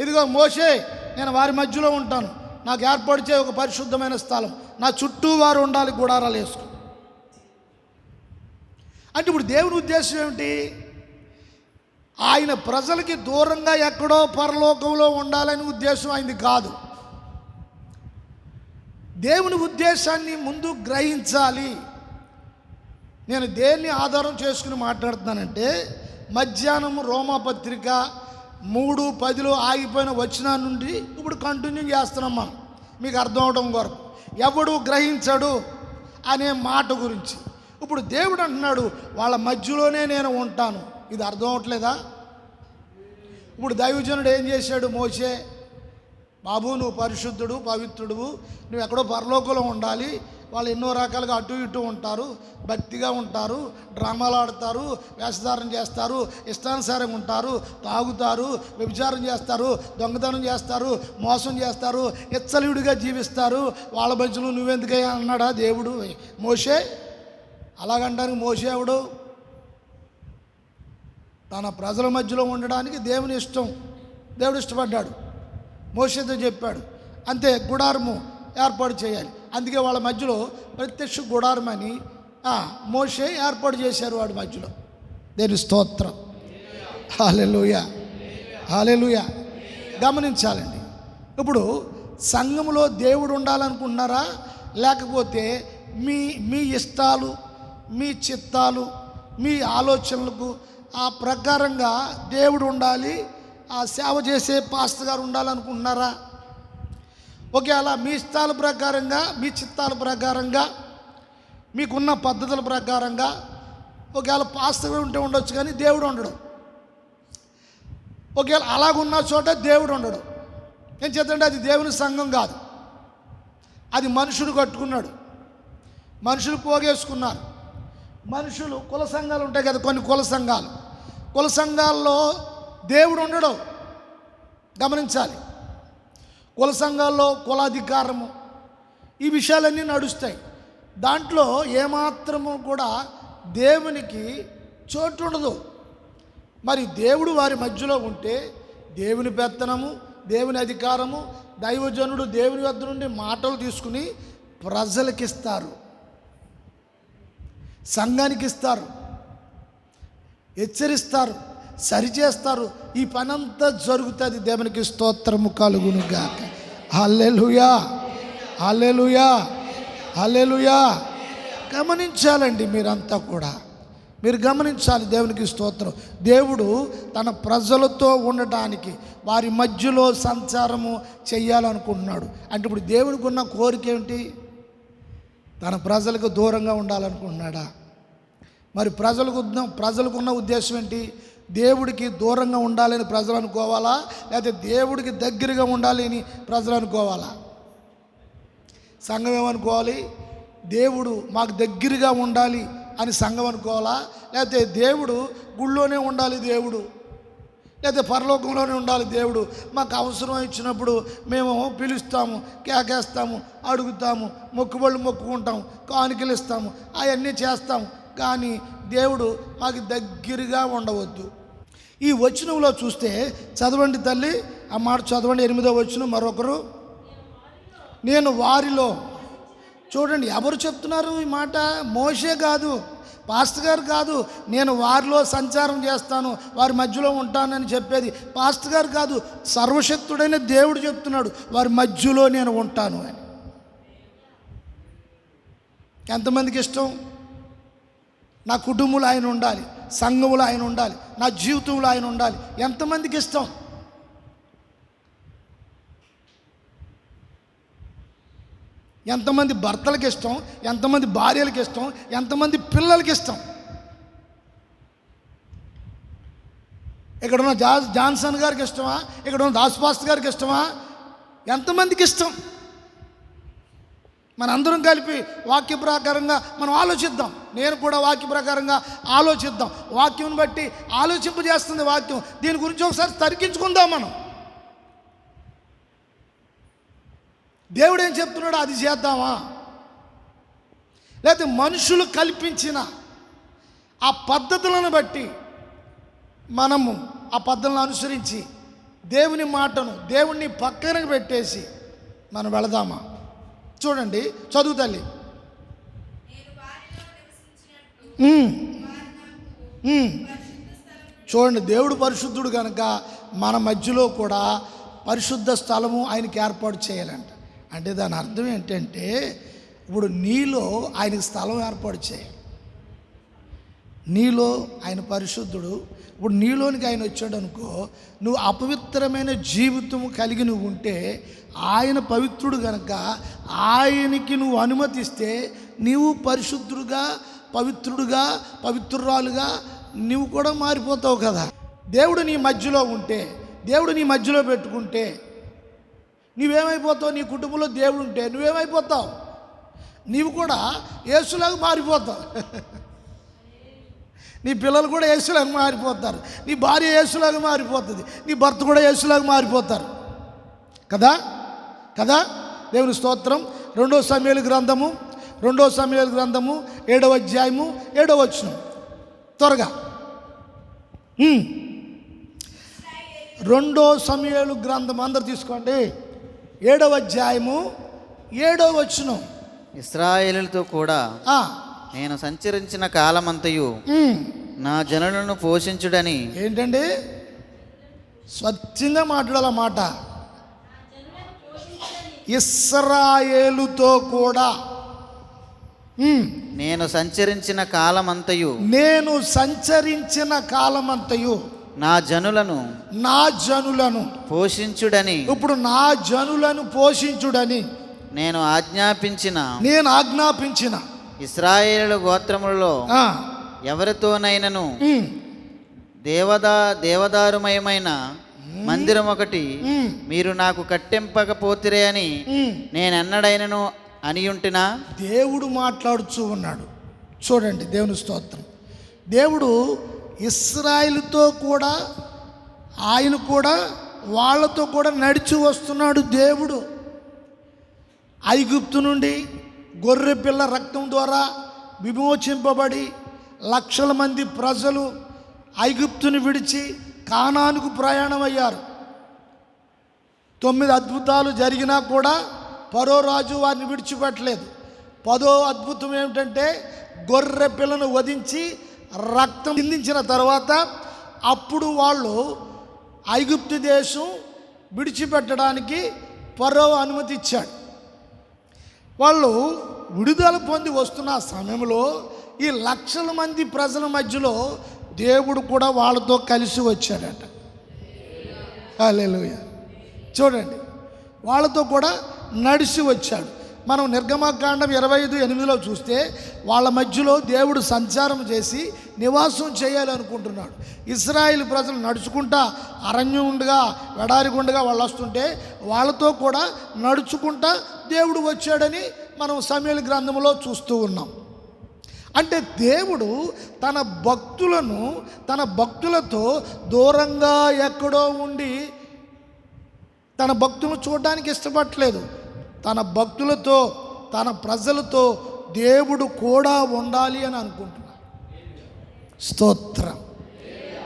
ఇదిగో మోషే, నేను వారి మధ్యలో ఉంటాను, నాకు ఏర్పాటు చేయ ఒక పరిశుద్ధమైన స్థలం, నా చుట్టూ వారు ఉండాలి, గుడారాలు వేసుకో. అంటే ఇప్పుడు దేవుని ఉద్దేశం ఏమిటి? ఆయన ప్రజలకి దూరంగా ఎక్కడో పరలోకంలో ఉండాలని ఉద్దేశం ఆయనది కాదు. దేవుని ఉద్దేశాన్ని ముందు గ్రహించాలి. నేను దేన్ని ఆధారం చేసుకుని మాట్లాడుతున్నానంటే, మధ్యాహ్నం రోమాపత్రిక 3:10 ఆగిపోయిన వచనం నుండి ఇప్పుడు కంటిన్యూ చేస్తున్నాం మనం, మీకు అర్థం అవడం కొరకు. ఎవడు గ్రహించడు అనే మాట గురించి ఇప్పుడు దేవుడు అంటున్నాడు, వాళ్ళ మధ్యలోనే నేను ఉంటాను. ఇది అర్థం అవట్లేదా? ఇప్పుడు దైవజనుడు ఏం చేశాడు? మోషే, బాబు నువ్వు పరిశుద్ధుడు, పవిత్రుడు, నువ్వు ఎక్కడో పరలోకంలో ఉండాలి. వాళ్ళు ఎన్నో రకాలుగా అటు ఇటు ఉంటారు, భక్తిగా ఉంటారు, డ్రామాలు ఆడతారు, వేషధారణ చేస్తారు, ఇష్టానుసారంగా ఉంటారు, తాగుతారు, వ్యభిచారం చేస్తారు, దొంగతనం చేస్తారు, మోసం చేస్తారు, ఇచ్చలుడిగా జీవిస్తారు. వాళ్ళ మధ్యలో నువ్వెందుకయ్యా అన్నాడా దేవుడు మోషే? అలాగంటానికి మోషే ఎవడు? తన ప్రజల మధ్యలో ఉండడానికి దేవుని ఇష్టం, దేవుడు ఇష్టపడ్డాడు. మోషేతో చెప్పాడు, అంతే, గుడారము ఏర్పాటు చేయాలి. అందుకే వాళ్ళ మధ్యలో ప్రత్యక్ష గుడారం అని మోషే ఏర్పాటు చేశారు వాడి మధ్యలో. దేవుని స్తోత్రం, హల్లెలూయా, హల్లెలూయా. గమనించాలండి, ఇప్పుడు సంఘములో దేవుడు ఉండాలనుకుంటున్నారా? లేకపోతే మీ ఇష్టాలు, మీ చిత్తాలు, మీ ఆలోచనలకు ఆ ప్రకారంగా దేవుడు ఉండాలి, ఆ సేవ చేసే పాస్టర్ గారు ఉండాలనుకుంటున్నారా? ఒకవేళ మీ ఇష్టాల ప్రకారంగా, మీ చిత్తాల ప్రకారంగా, మీకున్న పద్ధతుల ప్రకారంగా ఒకవేళ పాస్టర్ గారు ఉంటే ఉండొచ్చు, కానీ దేవుడు ఉండడు. ఒకవేళ అలాగున్న చోట దేవుడు ఉండడు. ఏం చేద్దంటే అది దేవుని సంఘం కాదు, అది మనుషుడు కట్టుకున్నాడు, మనుషులు పోగేసుకున్నారు. మనుషులు కుల సంఘాలు ఉంటాయి కదా, కొన్ని కుల సంఘాల్లో దేవుడు ఉండడు. గమనించాలి, కుల సంఘాల్లో కులాధికారము, ఈ విషయాలన్నీ నడుస్తాయి. దాంట్లో ఏమాత్రము కూడా దేవునికి చోటు ఉండదు. మరి దేవుడు వారి మధ్యలో ఉంటే దేవుని పెత్తనము, దేవుని అధికారము, దైవజనుడు దేవుని వద్ద నుండి మాటలు తీసుకుని ప్రజలకి ఇస్తారు, సంఘానికి ఇస్తారు, హెచ్చరిస్తారు, సరిచేస్తారు. ఈ పనంతా జరుగుతుంది. దేవునికి స్తోత్రము కలుగునుగాక. హల్లెలూయా, హల్లెలూయా, హల్లెలూయా. గమనించాలండి, మీరంతా కూడా మీరు గమనించాలి. దేవునికి స్తోత్రం. దేవుడు తన ప్రజలతో ఉండటానికి వారి మధ్యలో సంచారము చెయ్యాలనుకుంటున్నాడు. అంటే ఇప్పుడు దేవుడికి ఉన్న కోరిక ఏమిటి? తన ప్రజలకు దూరంగా ఉండాలనుకుంటున్నాడా? మరి ప్రజలకున్న ఉద్దేశం ఏంటి? దేవుడికి దూరంగా ఉండాలని ప్రజలు అనుకోవాలా, లేకపోతే దేవుడికి దగ్గరగా ఉండాలి అని ప్రజలు అనుకోవాలా? సంఘం ఏమనుకోవాలి? దేవుడు మాకు దగ్గరగా ఉండాలి అని సంఘం అనుకోవాలా? లేకపోతే దేవుడు గుళ్ళోనే ఉండాలి దేవుడు, లేకపోతే పరలోకంలోనే ఉండాలి దేవుడు, మాకు అవసరం ఇచ్చినప్పుడు మేము పిలుస్తాము, కేకేస్తాము, అడుగుతాము, మొక్కుబళ్ళు మొక్కుకుంటాము, కానుకలు ఇస్తాము, అవన్నీ చేస్తాము, కానీ దేవుడు మాకు దగ్గరగా ఉండవద్దు. ఈ వచనంలో చూస్తే చదవండి తల్లి, ఆ మాట చదవండి. 8వ వచనం. మరొకరు, నేను వారిలో చూడండి, ఎవరు చెప్తున్నారు ఈ మాట? మోషే కాదు, పాస్టర్ గారు కాదు. నేను వారిలో సంచారం చేస్తాను, వారి మధ్యలో ఉంటానని చెప్పేది పాస్టర్ గారు కాదు, సర్వశక్తుడైన దేవుడు చెప్తున్నాడు, వారి మధ్యలో నేను ఉంటాను అని. ఎంతమందికి ఇష్టం? నా కుటుంబంలో ఆయన ఉండాలి, సంఘంలో ఆయన ఉండాలి, నా జీవితంలో ఆయన ఉండాలి. ఎంతమందికి ఇష్టం? ఎంతమంది భర్తలకు ఇష్టం? ఎంతమంది భార్యలకు ఇష్టం? ఎంతమంది పిల్లలకి ఇష్టం? ఇక్కడ ఉన్న జాన్సన్ గారికి ఇష్టమా? ఇక్కడ ఉన్న దాస్పాస్ట్ గారికి ఇష్టమా? ఎంతమందికి ఇష్టం? మనందరం కలిపి వాక్య ప్రకారంగా మనం ఆలోచిద్దాం. నేను కూడా వాక్య ప్రకారంగా ఆలోచిద్దాం. వాక్యం బట్టి ఆలోచింపజేస్తుంది వాక్యం. దీని గురించి ఒకసారి తర్కించుకుందాం మనం. దేవుడు ఏం చెప్తున్నాడో అది చేద్దామా? లేకపోతే మనుషులు కల్పించిన ఆ పద్ధతులను బట్టి మనము ఆ పద్ధతులను అనుసరించి దేవుని మాటను, దేవుణ్ణి పక్కన పెట్టేసి మనం వెళదామా? చూడండి, చదువు తల్లి. చూడండి, దేవుడు పరిశుద్ధుడు కనుక మన మధ్యలో కూడా పరిశుద్ధ స్థలము ఆయనకి ఏర్పాటు చేయాలంట. అంటే దాని అర్థం ఏంటంటే, ఇప్పుడు నీలో ఆయనకి స్థలం ఏర్పాటు చేయాలి. నీలో ఆయన పరిశుద్ధుడు. ఇప్పుడు నీలోనికి ఆయన వచ్చాడు అనుకో, నువ్వు అపవిత్రమైన జీవితం కలిగి నువ్వు ఉంటే, ఆయన పవిత్రుడు కనుక ఆయనకి నువ్వు అనుమతిస్తే నీవు పరిశుద్ధుడుగా, పవిత్రుడుగా, పవిత్రురాలుగా నువ్వు కూడా మారిపోతావు కదా. దేవుడు నీ మధ్యలో ఉంటే, దేవుడు నీ మధ్యలో పెట్టుకుంటే నువ్వేమైపోతావు? నీ కుటుంబంలో దేవుడు ఉంటే నువ్వేమైపోతావు? నీవు కూడా యేసులాగా మారిపోతావు. నీ పిల్లలు కూడా యేసులాగా మారిపోతారు. నీ భార్య యేసులాగా మారిపోతుంది. నీ భర్త కూడా యేసులాగా మారిపోతారు కదా కదా. దేవుని స్తోత్రం. 2 సమూయేలు గ్రంథము 7వ అధ్యాయము 7వ వచనం. త్వరగా 2 సమూయేలు గ్రంథం అందరు తీసుకోండి. 7వ అధ్యాయము 7వ వచనం. ఇశ్రాయేలుతో కూడా నేను సంచరించిన కాలమంతయు నా జనులను పోషించుడని. ఏంటండి? స్వచ్ఛంగా మాట్లాడాల మాట. ఇశ్రాయేలుతో కూడా నేను సంచరించిన కాలమంతయు నా జనులను పోషించుడని. ఇప్పుడు నా జనులను పోషించుడని నేను ఆజ్ఞాపించిన ఇశ్రాయేలు గోత్రములలో ఎవరితోనైనను దేవదారుమయమైన మందిరం ఒకటి మీరు నాకు కట్టింపకపోతిరే అని నేనెన్నడైనను అనియుంటినా. దేవుడు మాట్లాడుతూ ఉన్నాడు. చూడండి, దేవుని స్తోత్రం. దేవుడు ఇశ్రాయేలుతో కూడా, ఆయన కూడా వాళ్ళతో కూడా నడిచి వస్తున్నాడు. దేవుడు ఐగుప్తు నుండి గొర్రె పిల్ల రక్తం ద్వారా విమోచింపబడి లక్షల మంది ప్రజలు ఐగుప్తుని విడిచి కానానుకు ప్రయాణం అయ్యారు. 9 అద్భుతాలు జరిగినా కూడా ఫరో రాజు వారిని విడిచిపెట్టలేదు. 10వ అద్భుతం ఏమిటంటే, గొర్రె పిల్లను వధించి రక్తం చిందించిన తర్వాత అప్పుడు వాళ్ళు ఐగుప్తు దేశం విడిచిపెట్టడానికి ఫరో అనుమతి ఇచ్చాడు. వాళ్ళు విడుదల పొంది వస్తున్న సమయంలో ఈ లక్షల మంది ప్రజల మధ్యలో దేవుడు కూడా వాళ్ళతో కలిసి వచ్చాడట. హల్లెలూయా. చూడండి, వాళ్ళతో కూడా నడిచి వచ్చాడు. మనం నిర్గమకాండం 25:8లో చూస్తే వాళ్ళ మధ్యలో దేవుడు సంచారం చేసి నివాసం చేయాలనుకుంటున్నాడు. ఇశ్రాయేలు ప్రజలు నడుచుకుంటా అరణ్యం ఉండగా, ఎడారి గుండగా వాళ్ళు వస్తుంటే వాళ్ళతో కూడా నడుచుకుంటా దేవుడు వచ్చాడని మనం సమూయేలు గ్రంథంలో చూస్తూ ఉన్నాం. అంటే దేవుడు తన భక్తులతో దూరంగా ఎక్కడో ఉండి తన భక్తులను చూడడానికి ఇష్టపడట్లేదు. తన భక్తులతో, తన ప్రజలతో దేవుడు కూడా ఉండాలి అని అనుకుంటున్నాడు. స్తోత్రం.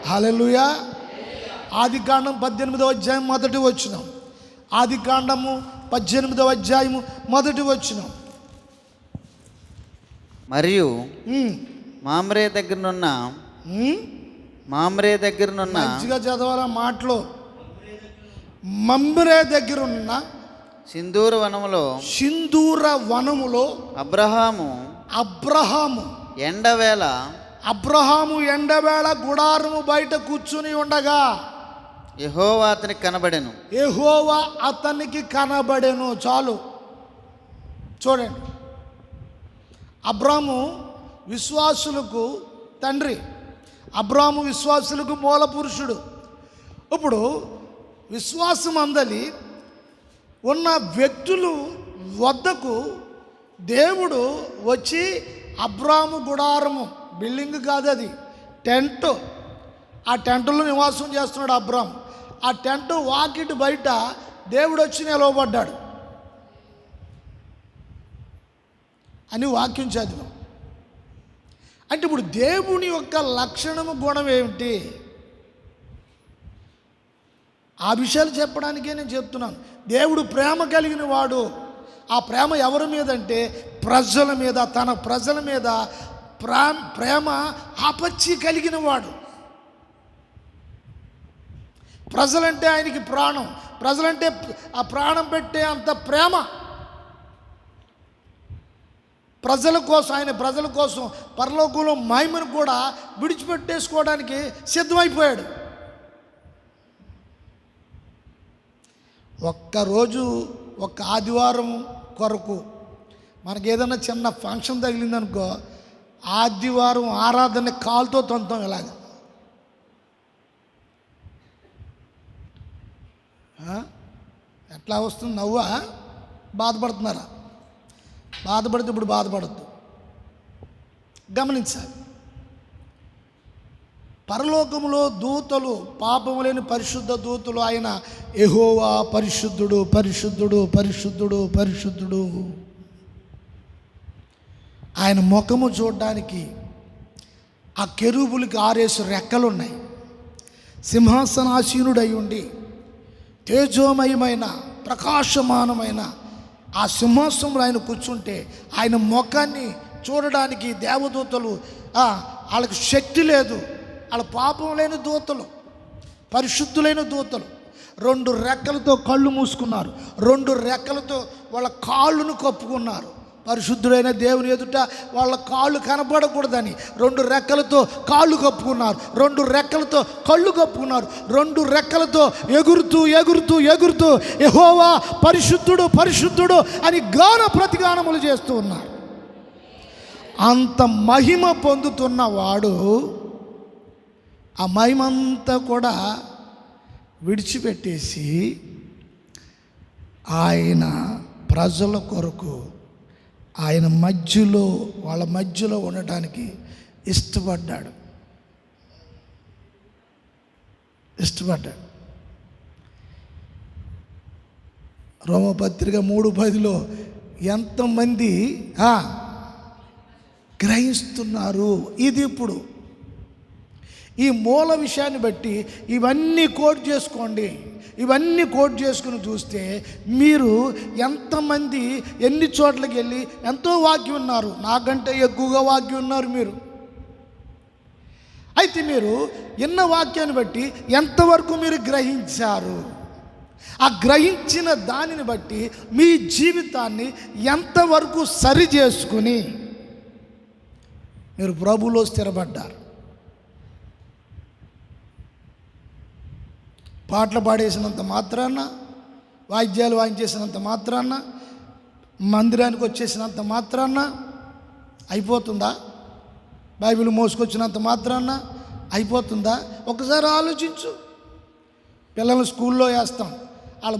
హల్లెలూయా. ఆదికాండం 18వ అధ్యాయం 1వ వచనం. ఆదికాండము 18వ అధ్యాయము 1వ వచనం. మరియు ఉమ్, మామ్రే దగ్గరనున్న ఉమ్. మంచిగా చదవాల మాటలు. మమ్రే దగ్గరున్న సింధూర వనములో సింధూర వనములో అబ్రహాము ఎండవేళ గుడారము బయట కూర్చుని ఉండగా యెహోవా అతనికి కనబడెను. యెహోవా అతనికి కనబడెను. చాలు చూడండి, అబ్రాము విశ్వాసులకు తండ్రి, అబ్రాము విశ్వాసులకు మూల పురుషుడు. ఇప్పుడు విశ్వాసం అందలి ఉన్న వ్యక్తులు వద్దకు దేవుడు వచ్చి అబ్రాము గుడారము, బిల్డింగ్ కాదు అది, టెంట్, ఆ టెంట్లో నివాసం చేస్తున్నాడు అబ్రాము. ఆ టెంట్ వాకిటి బయట దేవుడు వచ్చి నిలవబడ్డాడు అని వాక్యం చదివాం. అంటే ఇప్పుడు దేవుని యొక్క లక్షణము, గుణం ఏమిటి? ఆ విషయాలు చెప్పడానికే నేను చెప్తున్నాను. దేవుడు ప్రేమ కలిగిన వాడు. ఆ ప్రేమ ఎవరి మీద అంటే ప్రజల మీద, తన ప్రజల మీద ప్రేమ ఆపచ్చి కలిగిన వాడు. ప్రజలంటే ఆయనకి ప్రాణం, ప్రజలంటే ఆ ప్రాణం పెట్టే అంత ప్రేమ. ప్రజల కోసం, ఆయన ప్రజల కోసం పరలోకంలో మహిమను కూడా విడిచిపెట్టేసుకోవడానికి సిద్ధమైపోయాడు. ఒక్కరోజు, ఒక్క ఆదివారం కొరకు మనకి ఏదైనా చిన్న ఫంక్షన్ తగిలిందనుకో, ఆదివారం ఆరాధన కాలుతో తొంతాం. ఇలాగ ఎట్లా వస్తుంది నవ్వా? బాధపడుతున్నారా? బాధపడితే ఇప్పుడు బాధపడద్దు, గమనించాలి. పరలోకములో దూతలు, పాపము లేని పరిశుద్ధ దూతలు, ఆయన యెహోవా పరిశుద్ధుడు, పరిశుద్ధుడు, పరిశుద్ధుడు, పరిశుద్ధుడు. ఆయన ముఖము చూడడానికి ఆ కెరూబులకి 6 రెక్కలు ఉన్నాయి. సింహాసనాసీనుడై ఉండి తేజోమయమైన ప్రకాశమానమైన ఆ సింహాసనంలో ఆయన కూర్చుంటే ఆయన ముఖాన్ని చూడడానికి దేవదూతలు, వాళ్ళకి శక్తి లేదు. వాళ్ళ పాపం లేని దూతలు, పరిశుద్ధులైన దూతలు 2 రెక్కలతో కళ్ళు మూసుకున్నారు, 2 రెక్కలతో వాళ్ళ కాళ్ళను కప్పుకున్నారు. పరిశుద్ధుడైన దేవుని ఎదుట వాళ్ళ కాళ్ళు కనబడకూడదని 2 రెక్కలతో కాళ్ళు కప్పుకున్నారు, 2 రెక్కలతో కళ్ళు కప్పుకున్నారు, 2 రెక్కలతో ఎగురుతూ ఎగురుతూ ఎగురుతూ యెహోవా పరిశుద్ధుడు, పరిశుద్ధుడు అని గాన ప్రతిగానములు చేస్తూ ఉన్నారు. అంత మహిమ పొందుతున్న వాడు ఆ మహిమంతా కూడా విడిచిపెట్టేసి ఆయన ప్రజల కొరకు, ఆయన మధ్యలో, వాళ్ళ మధ్యలో ఉండటానికి ఇష్టపడ్డాడు. రోమపత్రిక 3:10లో ఎంతమంది గ్రహిస్తున్నారు? ఇది ఇప్పుడు ఈ మూల విషయాన్ని బట్టి ఇవన్నీ కోట్ చేసుకోండి. ఇవన్నీ కోట్ చేసుకుని చూస్తే మీరు ఎంతమంది ఎన్ని చోట్లకి వెళ్ళి ఎంతో వాక్యం ఉన్నారు, నాకంటే ఎక్కువగా వాక్యం ఉన్నారు మీరు. అయితే మీరు ఎన్న వాక్యాన్ని బట్టి ఎంతవరకు మీరు గ్రహించారు? ఆ గ్రహించిన దానిని బట్టి మీ జీవితాన్ని ఎంతవరకు సరి చేసుకుని మీరు ప్రభువులో స్థిరపడ్డారు? పాటలు పాడేసినంత మాత్రాన, వాయిద్యాలు వాయించేసినంత మాత్రాన, మందిరానికి వచ్చేసినంత మాత్రాన అయిపోతుందా? బైబిల్ మోసుకొచ్చినంత మాత్రాన అయిపోతుందా? ఒకసారి ఆలోచించు. పిల్లల్ని స్కూల్లో వేస్తాం, వాళ్ళ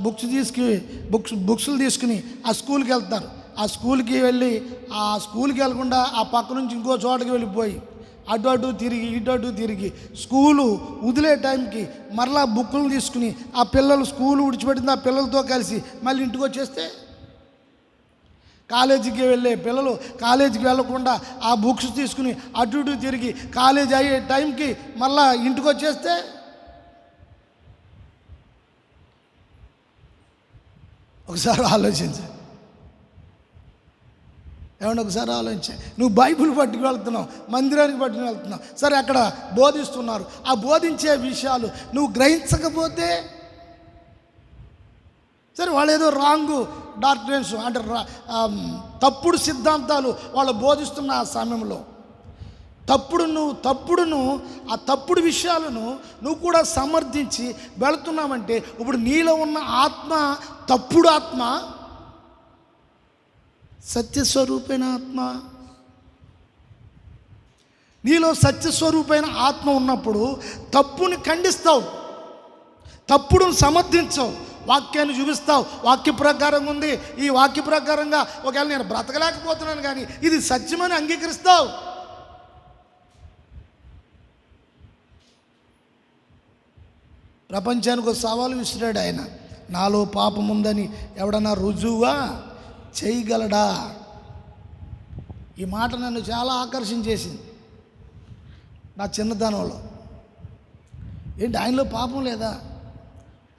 బుక్స్లు తీసుకుని ఆ స్కూల్కి వెళ్తారు. ఆ స్కూల్కి వెళ్ళి ఆ స్కూల్కి వెళ్ళకుండా ఆ పక్క నుంచి ఇంకో చోటకి వెళ్ళిపోయి అటు అటు తిరిగి ఇటు అటు తిరిగి స్కూలు వదిలే టైంకి మరలా బుక్కులు తీసుకుని ఆ పిల్లలు స్కూలు విడిచిపెట్టింది ఆ పిల్లలతో కలిసి మళ్ళీ ఇంటికి వచ్చేస్తే, కాలేజీకి వెళ్ళే పిల్లలు కాలేజీకి వెళ్ళకుండా ఆ బుక్స్ తీసుకుని అటు ఇటు తిరిగి కాలేజీ అయ్యే టైంకి మళ్ళా ఇంటికి వచ్చేస్తే, ఒకసారి ఆలోచించండి. ఏమన్నా ఒకసారి ఆలోచించే, నువ్వు బైబిల్ పట్టుకు వెళ్తున్నావు, మందిరానికి పట్టుకు వెళ్తున్నావు, సరే అక్కడ బోధిస్తున్నారు, ఆ బోధించే విషయాలు నువ్వు గ్రహించకపోతే, సరే వాళ్ళు ఏదో రాంగు డాక్టరేన్స్ అంటే తప్పుడు సిద్ధాంతాలు వాళ్ళు బోధిస్తున్న ఆ సమయంలో తప్పుడును ఆ తప్పుడు విషయాలను నువ్వు కూడా సమర్థించి వెళుతున్నావంటే ఇప్పుడు నీలో ఉన్న ఆత్మ తప్పుడు ఆత్మ, సత్యస్వరూపైన ఆత్మ. నీలో సత్యస్వరూపైన ఆత్మ ఉన్నప్పుడు తప్పుని ఖండిస్తావు, తప్పుడును సమర్థించవు, వాక్యాన్ని చూపిస్తావు. వాక్య ప్రకారంగా ఉంది, ఈ వాక్య ప్రకారంగా ఒకవేళ నేను బ్రతకలేకపోతున్నాను కానీ ఇది సత్యమని అంగీకరిస్తావు. ప్రపంచానికి ఒక సవాలు విసిరాడు ఆయన, నాలో పాపం ఉందని ఎవడన్నా రుజువుగా చేయగలడా? ఈ మాట నన్ను చాలా ఆకర్షించేసింది నా చిన్నతనంలో. ఏంటి ఆయనలో పాపం లేదా?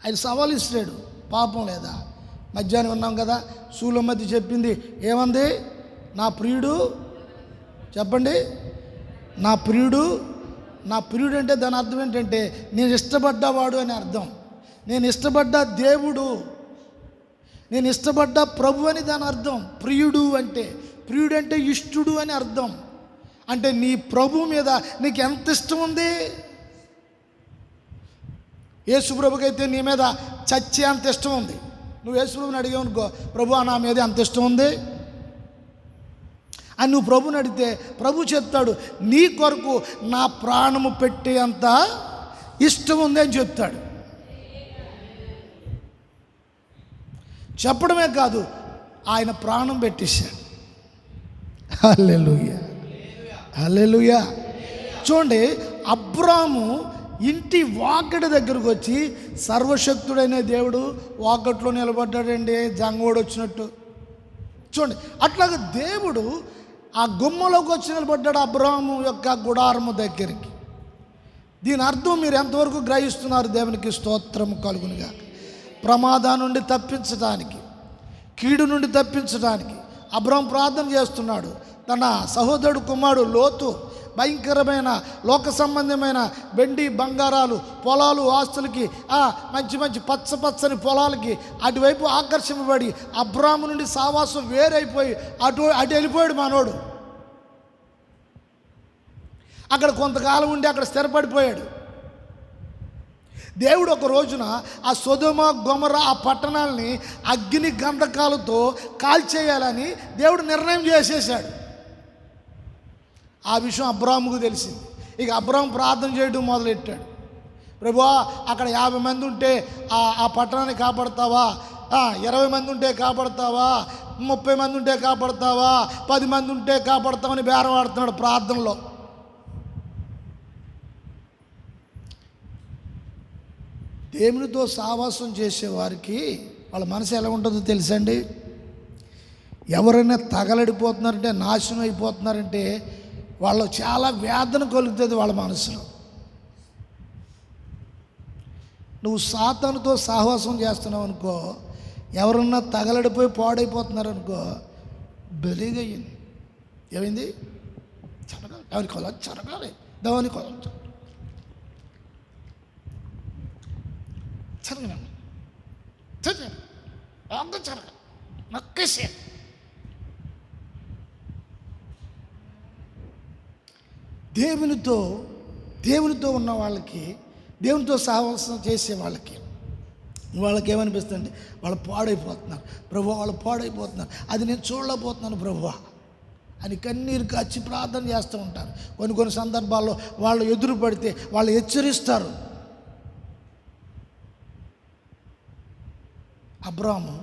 ఆయన సవాలు ఇస్తాడు, పాపం లేదా? మధ్యాహ్నం ఉన్నాం కదా, సూలమతి చెప్పింది ఏమంది? నా ప్రియుడు, చెప్పండి, నా ప్రియుడు. నా ప్రియుడు అంటే దాని అర్థం ఏంటంటే నేను ఇష్టపడ్డవాడు అని అర్థం. నేను ఇష్టపడ్డ దేవుడు, నేను ఇష్టపడ్డ ప్రభు అని దాని అర్థం. ప్రియుడు అంటే ఇష్టుడు అని అర్థం. అంటే నీ ప్రభు మీద నీకు ఎంత ఇష్టం ఉంది? యేసుప్రభుకైతే నీ మీద చచ్చే అంత ఇష్టం ఉంది. నువ్వు యేసుప్రభుని అడిగావు అనుకో, ప్రభు నా మీద అంత ఇష్టం ఉంది అని నువ్వు ప్రభుని అడిగితే ప్రభు చెప్తాడు, నీ కొరకు నా ప్రాణము పెట్టే అంత ఇష్టం ఉంది అని చెప్తాడు. చెప్పడమే కాదు, ఆయన ప్రాణం పెట్టేశాడు. హల్లెలూయా, హల్లెలూయా. చూడండి, అబ్రాము ఇంటి వాకిట దగ్గరకు వచ్చి సర్వశక్తుడైన దేవుడు వాకట్లో నిలబడ్డాడండి, జంగోడు వచ్చినట్టు. చూడండి, అట్లాగే దేవుడు ఆ గుమ్మలోకి వచ్చి నిలబడ్డాడు అబ్రాహాము యొక్క గుడారము దగ్గరికి. దీని అర్థం మీరు ఎంతవరకు గ్రహిస్తున్నారు? దేవునికి స్తోత్రము కలుగునుగా. ప్రమాదం నుండి తప్పించడానికి, కీడు నుండి తప్పించడానికి అబ్రాహాము ప్రార్థన చేస్తున్నాడు. తన సహోదరుడు కుమారుడు లోతు భయంకరమైన లోక సంబంధమైన వెండి బంగారాలు పొలాలు ఆస్తులకి, మంచి మంచి పచ్చని పొలాలకి అటువైపు ఆకర్షింపబడి అబ్రాహాము నుండి సావాసం వేరైపోయి అటు వెళ్ళిపోయాడు మనోడు. అక్కడ కొంతకాలం ఉండి అక్కడ స్థిరపడిపోయాడు. దేవుడు ఒక రోజున ఆ సొదొమ గొమొర్రా ఆ పట్టణాలని అగ్ని గంధకాలతో కాల్చేయాలని దేవుడు నిర్ణయం చేసేసాడు. ఆ విషయం అబ్రాహాముకు తెలిసింది. ఇక అబ్రాహాము ప్రార్థన చేయడం మొదలెట్టాడు. ప్రభువా, అక్కడ 50 మంది ఉంటే ఆ పట్టణాన్ని కాపాడతావా? 20 మంది ఉంటే కాపాడతావా? 30 మంది ఉంటే కాపాడతావా? 10 మంది ఉంటే కాపాడతామని బేరం ఆడుతున్నాడు ప్రార్థనలో. దేవునితో సావాసం చేసేవారికి వాళ్ళ మనసు ఎలా ఉంటుందో తెలుసండి? ఎవరైనా తగలడిపోతున్నారంటే, నాశనం అయిపోతున్నారంటే వాళ్ళు చాలా వేదన కలుగుతుంది వాళ్ళ మనసులో. నువ్వు సాతానుతో సహవాసం చేస్తున్నావు అనుకో, ఎవరన్నా తగలడిపోయి పాడైపోతున్నారనుకో, బలిగయ్యింది. ఏమైంది? చెరగాలి, ఎవరి కొలం చెరగాలి, దవని కొలం చెరగనండి, చెరగ నొక్కేసే. దేవునితో ఉన్న వాళ్ళకి, దేవునితో సహవాసం చేసే వాళ్ళకి ఏమనిపిస్తుంది? వాళ్ళు పాడైపోతున్నారు ప్రభువా, వాళ్ళు పాడైపోతున్నారు, అది నేను చూడలేకపోతున్నాను ప్రభువా అని కన్నీరు కాచి ప్రార్థన చేస్తూ ఉంటారు. కొన్ని సందర్భాల్లో వాళ్ళు ఎదురు పడితే వాళ్ళు హెచ్చరిస్తారు. అబ్రాహాము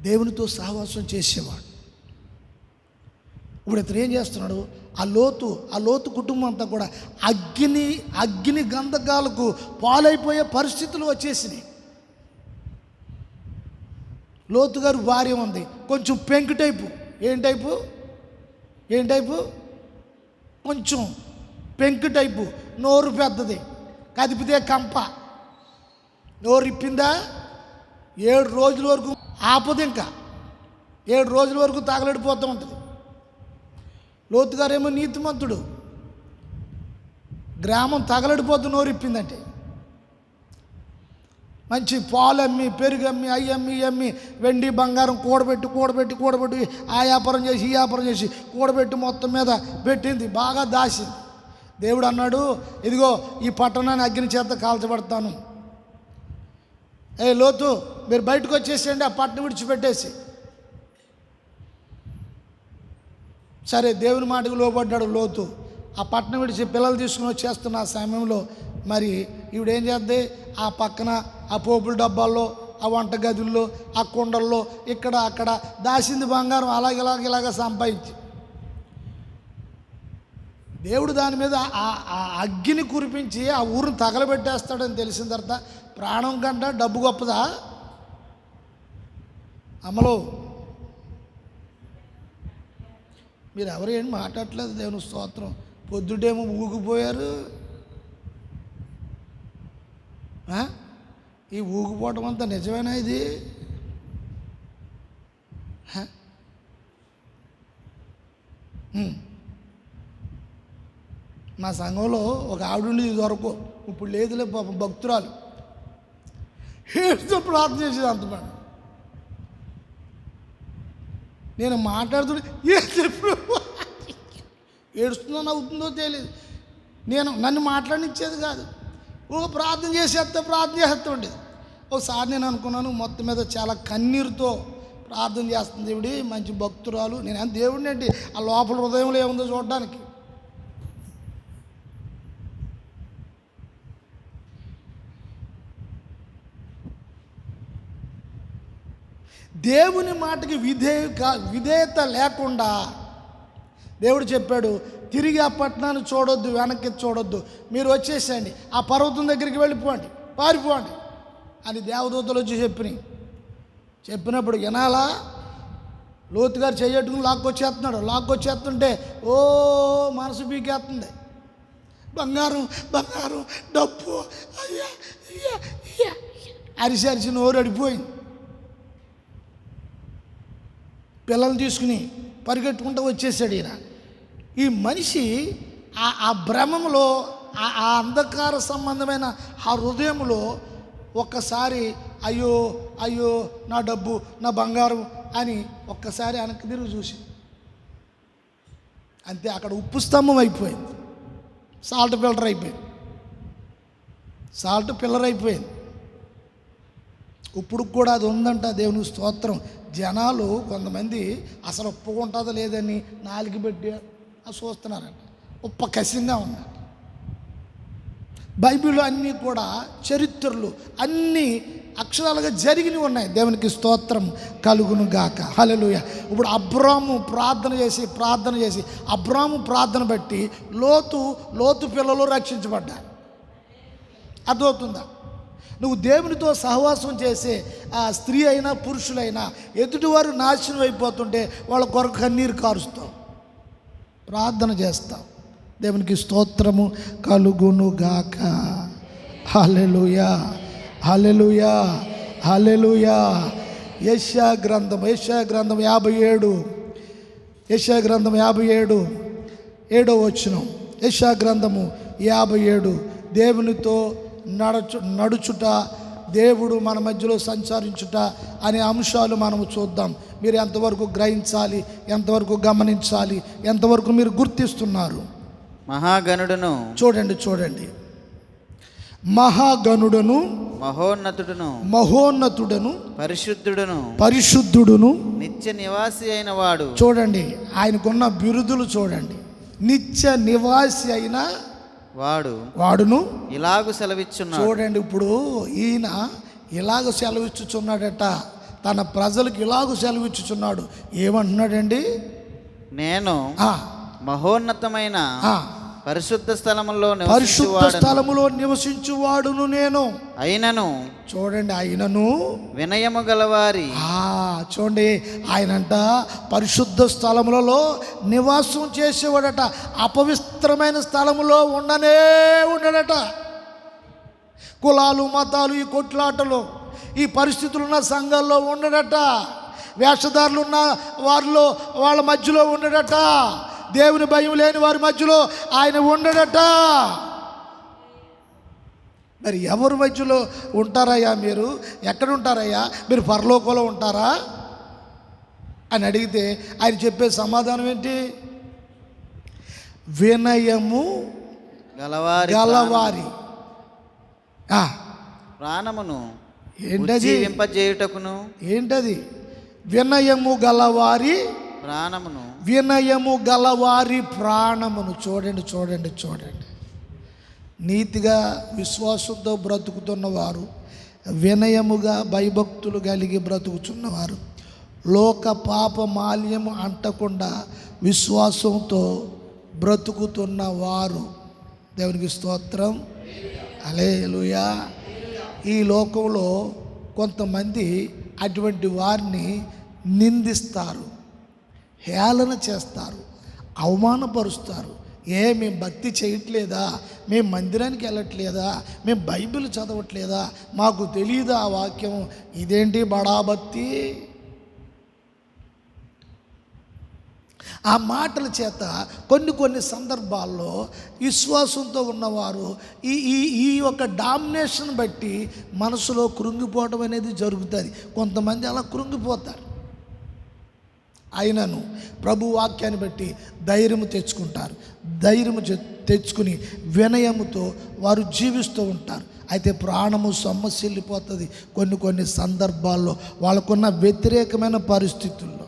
దేవునితో సహవాసం చేసేవాడు. ఇప్పుడు ఇతను ఏం చేస్తున్నాడు? ఆ లోతు కుటుంబం అంతా కూడా అగ్ని గంధకాలకు పాలైపోయే పరిస్థితులు వచ్చేసినాయి. లోతు గారు భార్య ఉంది, కొంచెం పెంకు టైపు. ఏం టైపు? కొంచెం పెంకు టైపు, నోరు పెద్దది, కదిపితే కంప. నోరు ఇప్పిందా 7 రోజుల వరకు ఆపదు. ఇంకా 7 రోజుల వరకు తగలడిపోతూ ఉంటుంది. లోతు గారేమో నీతిమంతుడు, గ్రామం తగలడిపోతూ నోరిప్పిందంటే మంచి పాలు అమ్మి, పెరుగు అమ్మి, అయ్యి అమ్మి, ఇవి అమ్మి, వెండి బంగారం కూడబెట్టి ఆ వ్యాపారం చేసి ఈ వ్యాపారం చేసి కూడబెట్టి మొత్తం మీద పెట్టింది, బాగా దాసింది. దేవుడు అన్నాడు, ఇదిగో ఈ పట్టణాన్ని అగ్ని చేత కాల్చబడతాను. లోతు మీరు బయటకు వచ్చేసేయండి, ఆ పట్టణం విడిచిపెట్టేసి. సరే, దేవుని మాటకు లోబడ్డాడు లోతు. ఆ పట్టణం విడిచి పిల్లలు తీసుకుని వచ్చేస్తున్న ఆ సమయంలో మరి ఈవిడేం చేద్ది, ఆ పక్కన ఆ పోపుల డబ్బాల్లో, ఆ వంట గదుల్లో, ఆ కుండల్లో, ఇక్కడ అక్కడ దాసింది బంగారం ఇలాగ సంపాదించి. దేవుడు దాని మీద ఆ అగ్గిని కురిపించి ఆ ఊరిని తగలబెట్టేస్తాడని తెలిసిన తర్వాత ప్రాణం కంటే డబ్బు గొప్పదా అమలు? మీరు ఎవరు ఏం మాట్లాడట్లేదు, దేవుని స్తోత్రం. పొద్దుటేమో ఊగిపోయారు. ఈ ఊగిపోవటం అంతా నిజమేనా ఇది? మా సంఘంలో ఒక ఆవిడ ఉండేది దొరకు, ఇప్పుడు లేదులే పాపం, భక్తురాలు. ఏడుస్తూ ప్రార్థన చేసేది అంతమంది. నేను మాట్లాడుతుంటే ఏడుస్తుందో నవ్వుతుందో తెలియదు. నన్ను మాట్లాడినిచ్చేది కాదు, ప్రార్థన చేసేస్తా ఉండేది. ఒకసారి నేను అనుకున్నాను, మొత్తం మీద చాలా కన్నీరుతో ప్రార్థన చేస్తుంది దేవుడి, మంచి భక్తురాలు. నేను దేవుడిని ఏంటి, ఆ లోపల హృదయంలో ఏముందో చూడడానికి. దేవుని మాటకి విధేయత లేకుండా దేవుడు చెప్పాడు, తిరిగి ఆ పట్టణాన్ని చూడొద్దు, వెనక్కి చూడొద్దు, మీరు వచ్చేసేయండి, ఆ పర్వతం దగ్గరికి వెళ్ళిపోండి, పారిపోండి అని దేవదూతలు వచ్చి చెప్పినప్పుడు వినాలా? లోతు గారు చెయ్యట్టుకుని లాక్కొచ్చేస్తుంటే మనసు పీకేస్తుంది. బంగారం డబ్బు అరిసి నోరు అడిపోయింది. పిల్లల్ని తీసుకుని పరిగెట్టుకుంటూ వచ్చేసాడు ఈయన. ఈ మనిషి ఆ భ్రమంలో, ఆ అంధకార సంబంధమైన ఆ హృదయంలో ఒక్కసారి అయ్యో నా డబ్బు, నా బంగారం అని ఒక్కసారి వెనక్కి తిరిగి చూసి అంతే, అక్కడ ఉప్పు స్తంభం అయిపోయింది, సాల్ట్ పిల్లర్ అయిపోయింది. ఇప్పుడు కూడా అది ఉందంట, దేవునికి స్తోత్రం. జనాలు కొంతమంది అసలు ఒప్పుకుంటుందో లేదని నాలుగు పెట్టి చూస్తున్నారంట, కసిగా ఉన్నారు. బైబిల్లో అన్నీ కూడా చరిత్రలు అన్నీ అక్షరాలుగా జరిగినవి ఉన్నాయి. దేవునికి స్తోత్రం కలుగును గాక. హల్లెలూయా. ఇప్పుడు అబ్రాము ప్రార్థన చేసి అబ్రాము ప్రార్థన బట్టి లోతు పిల్లలు రక్షించబడ్డారు. అర్థమవుతుందా? నువ్వు దేవునితో సహవాసం చేసే ఆ స్త్రీ అయినా పురుషులైనా ఎదుటివారు నాశనం అయిపోతుంటే వాళ్ళ కొరకు కన్నీరు కారుస్తావు, ప్రార్థన చేస్తావు. దేవునికి స్తోత్రము కలుగును గాక. హల్లెలూయా, హల్లెలూయా, హల్లెలూయా. యెషయా గ్రంథం 57, యెషయా గ్రంథం 57 7వ వచనం. యెషయా గ్రంథము 57. దేవునితో నడుచుట, దేవుడు మన మధ్యలో సంచరించుట అనే అంశాలు మనము చూద్దాం. మీరు ఎంతవరకు గ్రహించాలి, ఎంతవరకు గమనించాలి, ఎంతవరకు మీరు గుర్తిస్తున్నారు? మహాగణుడును, చూడండి, మహాగణుడును, మహోన్నతుడును, పరిశుద్ధుడును, నిత్య నివాసి అయిన వాడు. చూడండి, ఆయనకున్న బిరుదులు చూడండి. నిత్య నివాసి అయిన వాడును ఇలాగు సెలవిచ్చున్నాడు. చూడండి, ఇప్పుడు ఈయన ఇలాగ సెలవిచ్చుచున్నాడట, తన ప్రజలకు ఇలాగ సెలవిచ్చుచున్నాడు. ఏమంటున్నాడండి? నేను మహోన్నతమైన పరిశుద్ధ స్థలములో నివసించువాడును నేను. అయినను, చూడండి, ఆయనను వినయము గలవారి. చూడండి, ఆయనంట పరిశుద్ధ స్థలములలో నివాసం చేసేవాడట, అపవిత్రమైన స్థలములో ఉండడట. కులాలు మతాలు, ఈ కొట్లాటలు, ఈ పరిస్థితులున్న సంఘాల్లో ఉండడట. వేషధారులు ఉన్న వారిలో వాళ్ళ మధ్యలో ఉండడట. దేవుని భయం లేని వారి మధ్యలో ఆయన ఉండడట. మరి ఎవరి మధ్యలో ఉంటారయ్యా మీరు? ఎక్కడ ఉంటారయ్యా మీరు? పరలోకంలో ఉంటారా అని అడిగితే ఆయన చెప్పే సమాధానం ఏంటి? వినయము గలవారి ప్రాణమును ఏంటది? ఉజ్జీవింపజేయుటకును. ఏంటది? వినయము గలవారి ప్రాణమును. వినయము గలవారి ప్రాణమును. చూడండి చూడండి చూడండి. నీతిగా విశ్వాసంతో బ్రతుకుతున్నవారు, వినయముగా భయభక్తులు కలిగి బ్రతుకుతున్నవారు, లోక పాప మాల్యము అంటకుండా విశ్వాసంతో బ్రతుకుతున్న వారు, దేవునికి స్తోత్రం, హల్లెలూయా. ఈ లోకంలో కొంతమంది అటువంటి వారిని నిందిస్తారు, హేళన చేస్తారు, అవమానపరుస్తారు. మేము భక్తి చేయట్లేదా? మేము మందిరానికి వెళ్ళట్లేదా? మేము బైబిల్ చదవట్లేదా? మాకు తెలియదా ఆ వాక్యం? ఇదేంటి బడాభక్తి? ఆ మాటల చేత కొన్ని సందర్భాల్లో విశ్వాసంతో ఉన్నవారు ఈ ఈ ఈ యొక్క డామినేషన్ బట్టి మనసులో కృంగిపోవడం అనేది జరుగుతుంది. కొంతమంది అలా కృంగిపోతారు. అయినను ప్రభు వాక్యాన్ని బట్టి ధైర్యము తెచ్చుకుంటారు. ధైర్యము తెచ్చుకుని వినయముతో వారు జీవిస్తూ ఉంటారు. అయితే ప్రాణము సొమ్మసిల్లిపోతుంది కొన్ని సందర్భాల్లో, వాళ్ళకున్న వ్యతిరేకమైన పరిస్థితుల్లో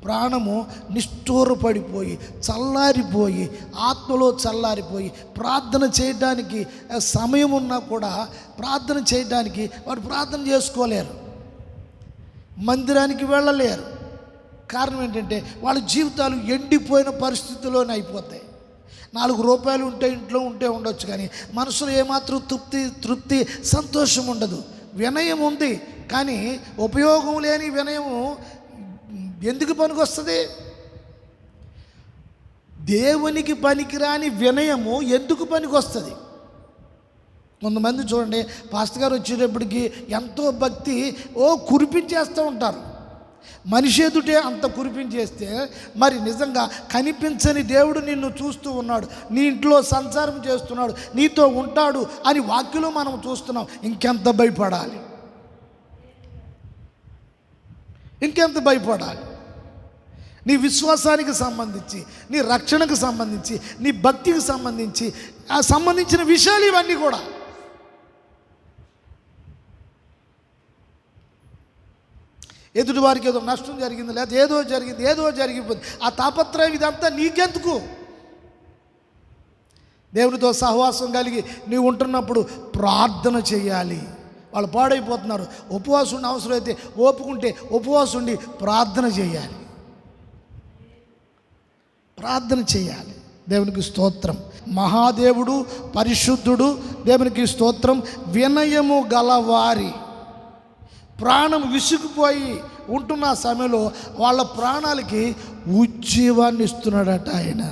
ప్రాణము నిష్ఠూరపడిపోయి చల్లారిపోయి, ఆత్మలో చల్లారిపోయి, ప్రార్థన చేయడానికి సమయం ఉన్నా కూడా ప్రార్థన చేయడానికి వారు ప్రార్థన చేసుకోలేరు, మందిరానికి వెళ్ళలేరు. కారణం ఏంటంటే వాళ్ళ జీవితాలు ఎండిపోయిన పరిస్థితుల్లోనే అయిపోతాయి. 4 రూపాయలు ఉంటే ఇంట్లో ఉండొచ్చు, కానీ మనసులో ఏమాత్రం తృప్తి సంతోషం ఉండదు. వినయం ఉంది, కానీ ఉపయోగం లేని వినయము ఎందుకు పనికొస్తుంది? దేవునికి పనికిరాని వినయము ఎందుకు పనికొస్తుంది? కొంతమంది చూడండి, పాస్టర్ గారు వచ్చేటప్పటికి ఎంతో భక్తి కురిపించేస్తూ ఉంటారు. మనిషి ఎదుటే అంత కురిపించేస్తే మరి నిజంగా కనిపించని దేవుడు నిన్ను చూస్తూ ఉన్నాడు, నీ ఇంట్లో సంచారం చేస్తున్నాడు, నీతో ఉంటాడు అని వాక్యంలో మనం చూస్తున్నాం. ఇంకెంత భయపడాలి? నీ విశ్వాసానికి సంబంధించి, నీ రక్షణకు సంబంధించి, నీ భక్తికి సంబంధించిన విషయాలు ఇవన్నీ కూడా. ఎదుటి వారికి ఏదో నష్టం జరిగింది, లేదా ఏదో జరిగిపోయింది, ఆ తాపత్రయం ఇదంతా నీకెందుకు? దేవునితో సహవాసం కలిగి నీవు ఉంటున్నప్పుడు ప్రార్థన చేయాలి. వాళ్ళు పాడైపోతున్నారు. ఉపవాసం ఉండి, అవసరమైతే ఓపుకుంటే ఉపవాసం ఉండి ప్రార్థన చేయాలి. దేవునికి స్తోత్రం. మహాదేవుడు పరిశుద్ధుడు, దేవునికి స్తోత్రం. వినయము గలవారి ప్రాణం విసుగుపోయి ఉంటున్న సమయంలో వాళ్ళ ప్రాణాలకి ఉజ్జీవాన్ని ఇస్తున్నాడట ఆయన.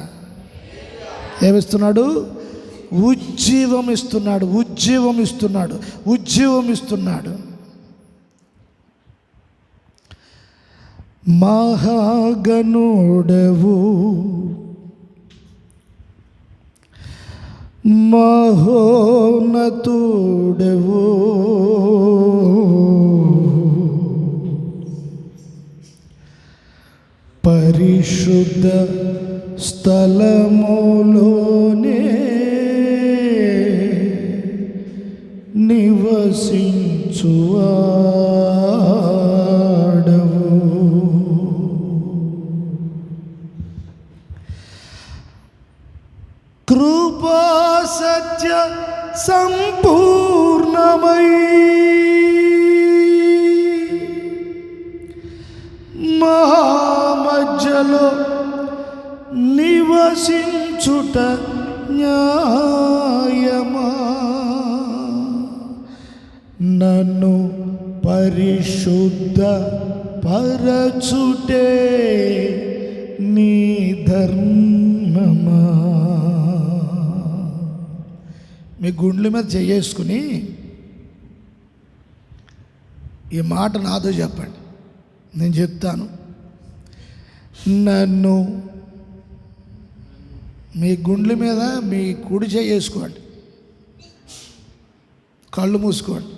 ఏమిస్తున్నాడు? ఉజ్జీవం ఇస్తున్నాడు. మహాగణుడవు, మహోన్నతుడవు, పరిశుద్ధ స్థలములోనే నివసించువాడవు, కృపా సత్య సంపూర్ణమై మధ్యలో నివసించుట న్యాయమా? నన్ను పరిశుద్ధ పరచుటే నీ ధర్మమా? మీ గుండెల మీద చేసుకుని ఈ మాట నాతో చెప్పండి, నేను చెప్తాను. నన్ను మీ గుండెల మీద మీ కుడి చేయి వేసుకోండి, కళ్ళు మూసుకోండి.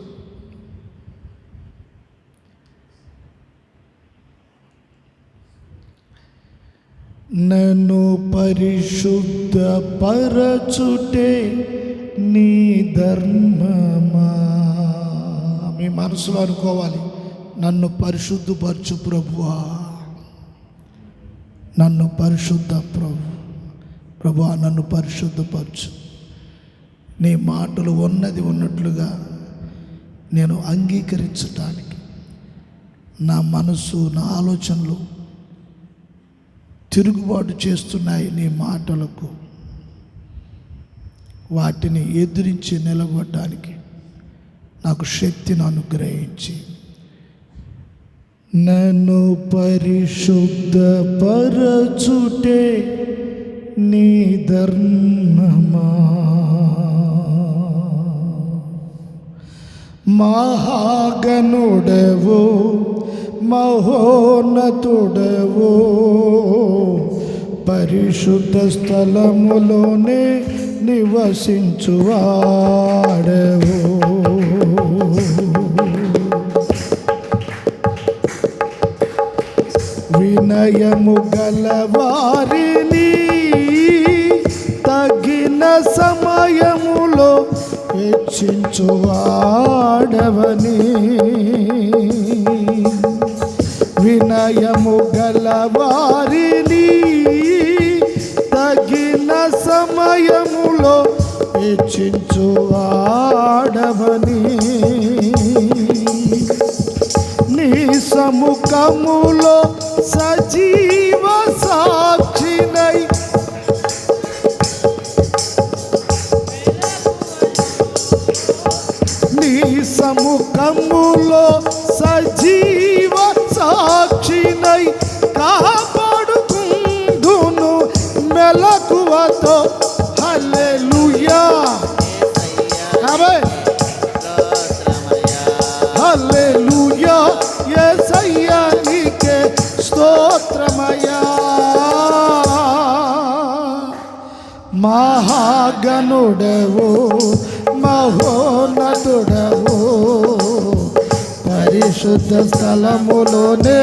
నన్ను పరిశుద్ధపరచుటే నీ ధర్మమా. మీ మనసులో అనుకోవాలి, నన్ను పరిశుద్ధపరచు ప్రభువా, నన్ను పరిశుద్ధ ప్రభువా, నన్ను పరిశుద్ధపరచు. నీ మాటలు ఉన్నది ఉన్నట్లుగా నేను అంగీకరించటానికి నా మనసు, నా ఆలోచనలు తిరుగుబాటు చేస్తున్నాయి నీ మాటలకు. వాటిని ఎదిరించి నిలబడడానికి నాకు శక్తిని అనుగ్రహించి నన్ను పరిశుద్ధపరచుటే నీ ధర్మమా. మహాగణుడవో మహోన్నతుడవో పరిశుద్ధ స్థలములోనే నివసించువాడవో. వినయము గలవారిని తగిన సమయములో హెచ్చించువాడవని. వినయము గలవారిని తగిన సమయములో హెచ్చించువాడవని. నీ సముఖములో సజీవ సాక్షినై నీ సముఖములో సజీవ సాక్షినై కాపాడుకుందును మెలకువతో. హల్లెలూయా, ఆమేన్, హల్లెలూయా. యేసయ్యా నీకే స్తోత్రమయ్యా. మహాగణుడవో మహోన్నతుడవో పరిశుద్ధ స్థలములోనే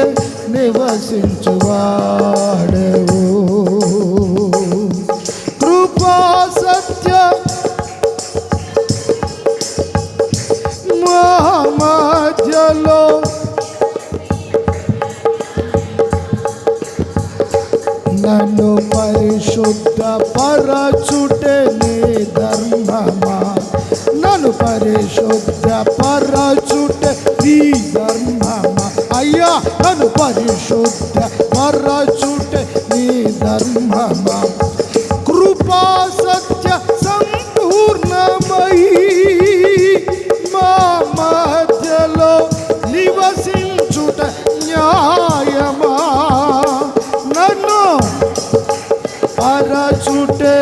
నివసించువాడవో. కృపా సత్య మధ్యలో నన్ను పరిశుద్ధ పరచుటే నీ ధర్మమా. నన్ను పరిశుద్ధ పరచుటే నీ ధర్మమా. అయ్యా, నన్ను పరిశుద్ధ పరచుటే నీ ధర్మమా. కృపా సత్య సంపూర్ణమై మా మధ్యలో నివసించుట న్యాయమా. నన్ను పరచుటే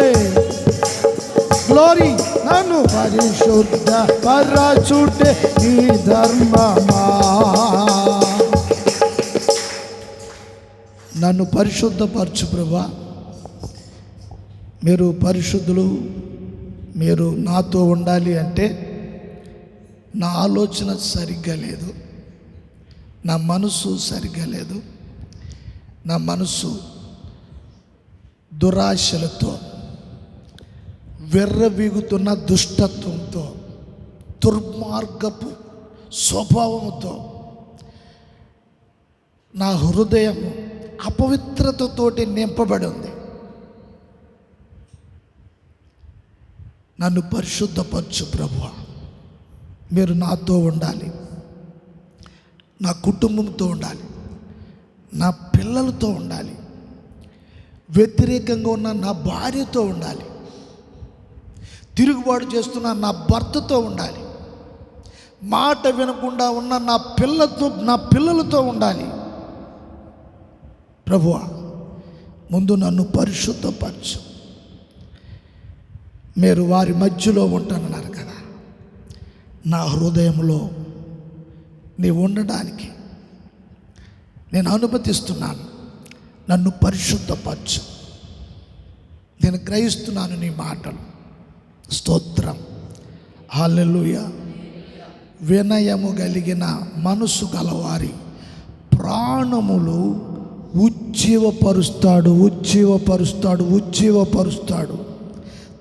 గ్లోరీ, నన్ను పరిశుద్ధ పరచుటే నీ ధర్మమా. నన్ను పరిశుద్ధపరచు ప్రభువా. మీరు పరిశుద్ధులు, మీరు నాతో ఉండాలి అంటే నా ఆలోచన సరిగ్గా లేదు, నా మనసు సరిగ్గా లేదు. నా మనసు దురాశలతో, విర్రవీగుతున్న దుష్టత్వంతో, దుర్మార్గపు స్వభావంతో, నా హృదయం అపవిత్రతతోటి నింపబడి ఉంది. నన్ను పరిశుద్ధపరచు ప్రభువా. మీరు నాతో ఉండాలి, నా కుటుంబంతో ఉండాలి, నా పిల్లలతో ఉండాలి, వ్యతిరేకంగా ఉన్న నా భార్యతో ఉండాలి, తిరుగుబాటు చేస్తున్న నా భర్తతో ఉండాలి, మాట వినకుండా ఉన్న నా పిల్లలతో ఉండాలి. ప్రభువా, ముందు నన్ను పరిశుద్ధపరచు. మీరు వారి మధ్యలో ఉంటానన్నారు కదా. నా హృదయంలో నీవు ఉండడానికి నేను అనుమతిస్తున్నాను. నన్ను పరిశుద్ధపరచు. నేను గ్రహిస్తున్నాను నీ మాటలు. స్తోత్రం. హల్లెలూయా. వినయము కలిగిన మనసు గలవారి ప్రాణములు ఉజ్జీవపరుస్తాడు.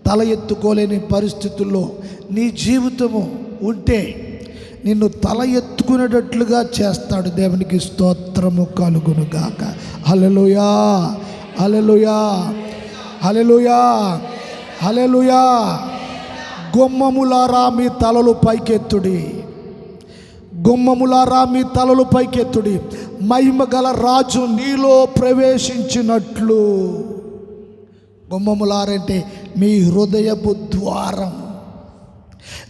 తల ఎత్తుకోలేని పరిస్థితుల్లో నీ జీవితము ఉంటే నిన్ను తల ఎత్తుకునేటట్లుగా చేస్తాడు. దేవునికి స్తోత్రము కలుగును గాక. హల్లెలూయా, హల్లెలూయా, హల్లెలూయా, హల్లెలూయా. గుమ్మములారా మీ తలలు పైకెత్తుడి. గుమ్మములారా మీ తలలు పైకెత్తుడి. మహిమ గల రాజు నీలో ప్రవేశించినట్లు. గుమ్మములారంటే మీ హృదయపు ద్వారం,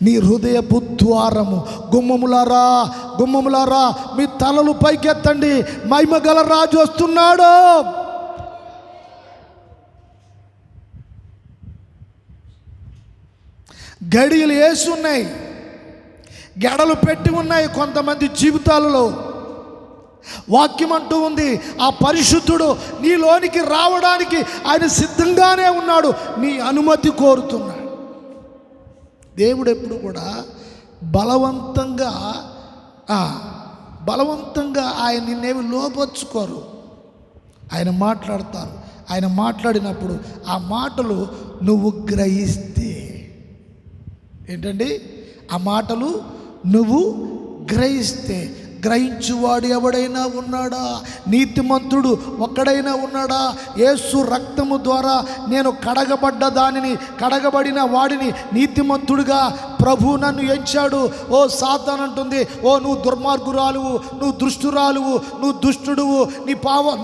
నీ హృదయపు ద్వారము. గుమ్మములారా మీ తలలు పైకెత్తండి. మహిమ గల రాజు వస్తున్నాడు. గడియలు వేసి ఉన్నాయి, గెడలు పెట్టి ఉన్నాయి కొంతమంది జీవితాలలో. వాక్యం అంటూ ఉంది, ఆ పరిశుద్ధుడు నీలోనికి రావడానికి ఆయన సిద్ధంగానే ఉన్నాడు. నీ అనుమతి కోరుతున్నాడు. దేవుడు ఎప్పుడు కూడా బలవంతంగా ఆయన నిన్నేమి లోపరుచుకోరు. ఆయన మాట్లాడతారు. ఆయన మాట్లాడినప్పుడు ఆ మాటలు నువ్వు గ్రహిస్తే ఏంటండి, ఆ మాటలు నువ్వు గ్రహిస్తే. గ్రహించువాడు ఎవడైనా ఉన్నాడా? నీతిమంతుడు ఒక్కడైనా ఉన్నాడా? యేసు రక్తము ద్వారా నేను కడగబడిన వాడిని నీతిమంతుడిగా ప్రభు నన్ను ఎంచాడు. ఓ సాతాను అంటుంది, ఓ నువ్వు దుర్మార్గురాలువు, నువ్వు దుష్టురాలువు, నువ్వు దుష్టుడువు,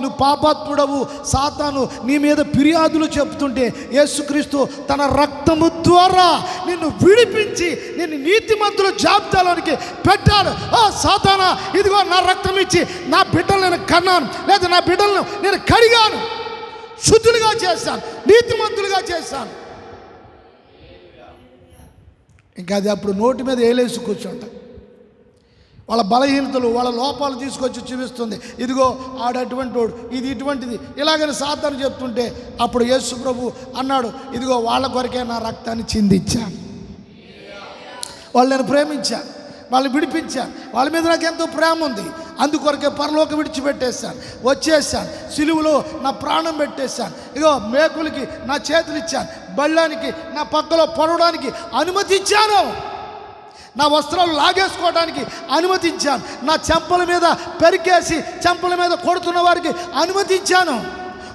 నువ్వు పాపాత్ముడవు. సాతాను నీ మీద ఫిర్యాదులు చెప్తుంటే యేసుక్రీస్తు తన రక్తము ద్వారా నిన్ను విడిపించి నిన్ను నీతిమంతుల జాబితాలోనికి పెట్టాడు. ఓ సాతానా, ఇదిగో నా రక్తం ఇచ్చి నా బిడ్డలు నేను కన్నాను, లేదా నా బిడ్డలను నేను కడిగాను, శుద్ధులుగా చేశాను, నీతిమంతులుగా చేశాను. ఇంకా అది అప్పుడు నోటి మీద ఏలేసి కూర్చుంటా. వాళ్ళ బలహీనతలు, వాళ్ళ లోపాలు తీసుకొచ్చి చూపిస్తుంది. ఇదిగో ఆడటువంటి వాడు, ఇది ఇటువంటిది, ఇలాగని సాతాను చెప్తుంటే అప్పుడు యేసు ప్రభు అన్నాడు, ఇదిగో వాళ్ళ కొరకే నా రక్తాన్ని చిందించాను, వాళ్ళు నేను ప్రేమించాను, వాళ్ళని విడిపించాను, వాళ్ళ మీద నాకు ఎంతో ప్రేమ ఉంది, అందుకొరకే పరలోకం విడిచిపెట్టేశాను, వచ్చేసాను, సిలువలో నా ప్రాణం పెట్టేశాను, ఇగో మేకులకి నా చేతులు ఇచ్చాను, బళ్ళానికి నా పక్కలో పడవడానికి అనుమతించాను, నా వస్త్రాలు లాగేసుకోవడానికి అనుమతించాను, నా చెంపల మీద పెరికేసి చెంపల మీద కొడుతున్న వారికి అనుమతించాను,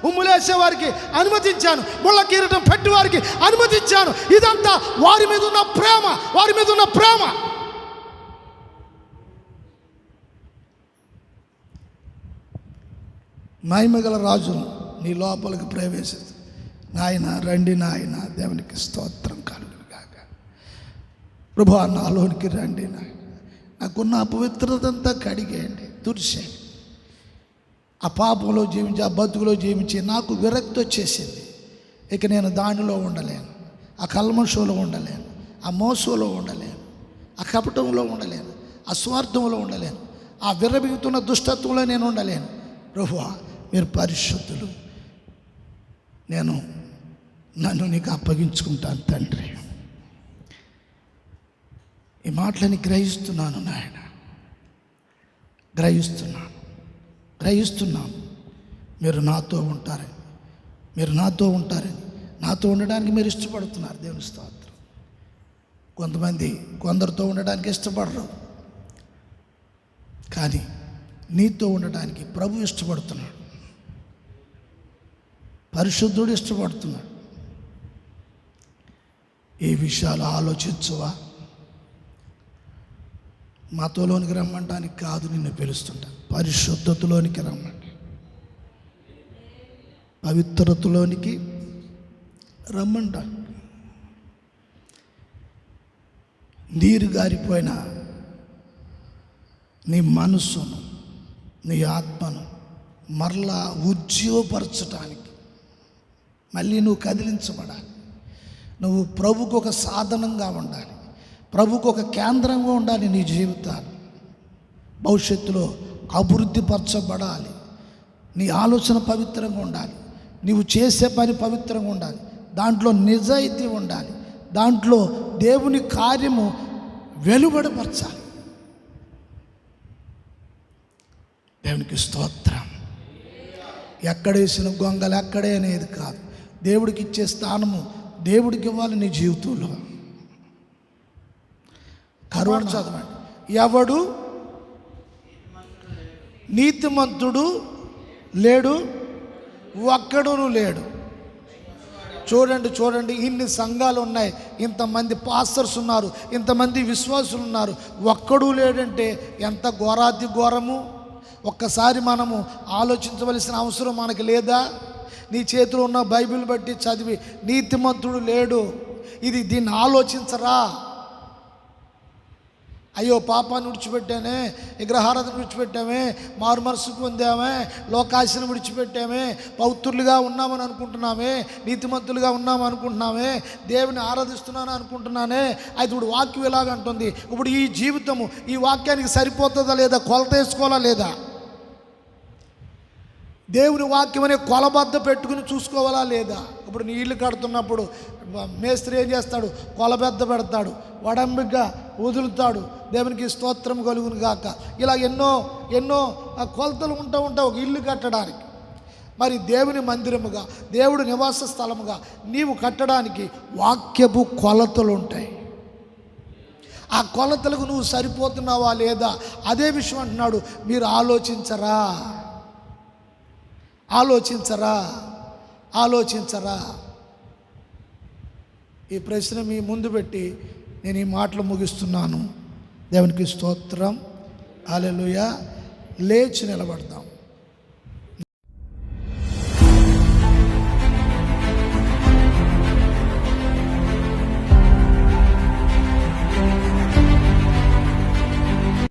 ఉమ్ములేసే వారికి అనుమతించాను, ముళ్ళ కిరీటం పెట్టి వారికి అనుమతించాను. ఇదంతా వారి మీద ఉన్న ప్రేమ, వారి మీద ఉన్న ప్రేమ. మహిమగల రాజును నీ లోపలికి ప్రవేశించు. నాయన రండి, నాయన దేవునికి స్తోత్రం కలుగును గాక. ప్రభువా నాలోనికి రండి, నాయన నాకున్న అపవిత్రత అంతా కడిగేయండి, తుడిచేయండి. ఆ పాపంలో జీవించి, ఆ బతుకులో జీవించి నాకు విరక్తి వచ్చేసింది. ఇక నేను దానిలో ఉండలేను, ఆ కల్మషంలో ఉండలేను, ఆ మోసంలో ఉండలేను, ఆ కపటంలో ఉండలేను, ఆ స్వార్థంలో ఉండలేను, ఆ విర్రబిగుతున్న దుష్టత్వంలో నేను ఉండలేను. ప్రభువా మీరు పరిశుద్ధులు, నన్ను నీకు అప్పగించుకుంటాను తండ్రి. ఈ మాటలని గ్రహిస్తున్నాను నాయన, గ్రహిస్తున్నాను. మీరు నాతో ఉంటారని, నాతో ఉండడానికి మీరు ఇష్టపడుతున్నారు. దేవుని స్తోత్రం. కొందరితో ఉండడానికి ఇష్టపడరు, కానీ నీతో ఉండడానికి ప్రభు ఇష్టపడుతున్నాడు, పరిశుద్ధుడు ఇష్టపడుతున్నాడు. ఈ విషయాలు ఆలోచించువా? మతలోనికి రమ్మంటానికి కాదు నిన్ను పిలుస్తుంటా, పరిశుద్ధతలోనికి రమ్మంట, పవిత్రతలోనికి రమ్మంట. నీరు గారిపోయిన నీ మనస్సును, నీ ఆత్మను మరలా ఉజ్జీవపరచటానికి మళ్ళీ నువ్వు కదిలించబడాలి. నువ్వు ప్రభుకు ఒక సాధనంగా ఉండాలి, ప్రభుకు ఒక కేంద్రంగా ఉండాలి నీ జీవితాలు. భవిష్యత్తులో అభివృద్ధి పరచబడాలి. నీ ఆలోచన పవిత్రంగా ఉండాలి, నీవు చేసే పని పవిత్రంగా ఉండాలి, దాంట్లో నిజాయితీ ఉండాలి, దాంట్లో దేవుని కార్యము వెలువడపరచాలి. దేవునికి స్తోత్రం. ఎక్కడేసిన గొంగలు ఎక్కడే అనేది కాదు, దేవుడికి ఇచ్చే స్థానము దేవుడికి ఇవ్వాలి నీ జీవితంలో. కరోనా చదవండి. ఎవడు నీతిమంతుడు లేడు, ఒక్కడును లేడు. చూడండి, ఇన్ని సంఘాలు ఉన్నాయి, ఇంతమంది పాస్టర్స్ ఉన్నారు, ఇంతమంది విశ్వాసులు ఉన్నారు, ఒక్కడు లేడంటే ఎంత ఘోరాతి ఘోరము. ఒక్కసారి మనము ఆలోచించవలసిన అవసరం మనకు లేదా? నీ చేతిలో ఉన్న బైబిల్ బట్టి చదివి నీతిమంతుడు లేడు, దీన్ని ఆలోచించరా? అయ్యో పాపాన్ని విడిచిపెట్టానే, విగ్రహారాధన విడిచిపెట్టామే, మారుమనసు పొందామే, లోకాశను విడిచిపెట్టామే, పౌత్రులుగా ఉన్నామని అనుకుంటున్నామే, నీతిమంతులుగా ఉన్నామని అనుకుంటున్నామే, దేవుని ఆరాధిస్తున్నాను అనుకుంటున్నానే. అయితే ఇప్పుడు వాక్యం ఎలాగంటుంది? ఇప్పుడు ఈ జీవితము ఈ వాక్యానికి సరిపోతుందా లేదా? కొలత వేసుకోవాలా లేదా? దేవుని వాక్యం అనే కొలబద్ద పెట్టుకుని చూసుకోవాలా లేదా? ఇప్పుడు నీళ్లు కడుతున్నప్పుడు మేస్త్రి ఏం చేస్తాడు? కొలబద్ద పెడతాడు, వడంబిగా వదులుతాడు, దేవునికి స్తోత్రం కలుగును గాక. ఇలా ఎన్నో కొలతలు ఉంటావు ఒక ఇల్లు కట్టడానికి. మరి దేవుని మందిరముగా, దేవుడు నివాస స్థలముగా నీవు కట్టడానికి వాక్యపు కొలతలు ఉంటాయి. ఆ కొలతలకు నువ్వు సరిపోతున్నావా లేదా? అదే విషయం అంటున్నాడు. మీరు ఆలోచించరా? ఈ ప్రశ్న మీ ముందు పెట్టి నేను ఈ మాటలు ముగిస్తున్నాను. దేవునికి స్తోత్రం. హల్లెలూయా. లేచి నిలబడదాం.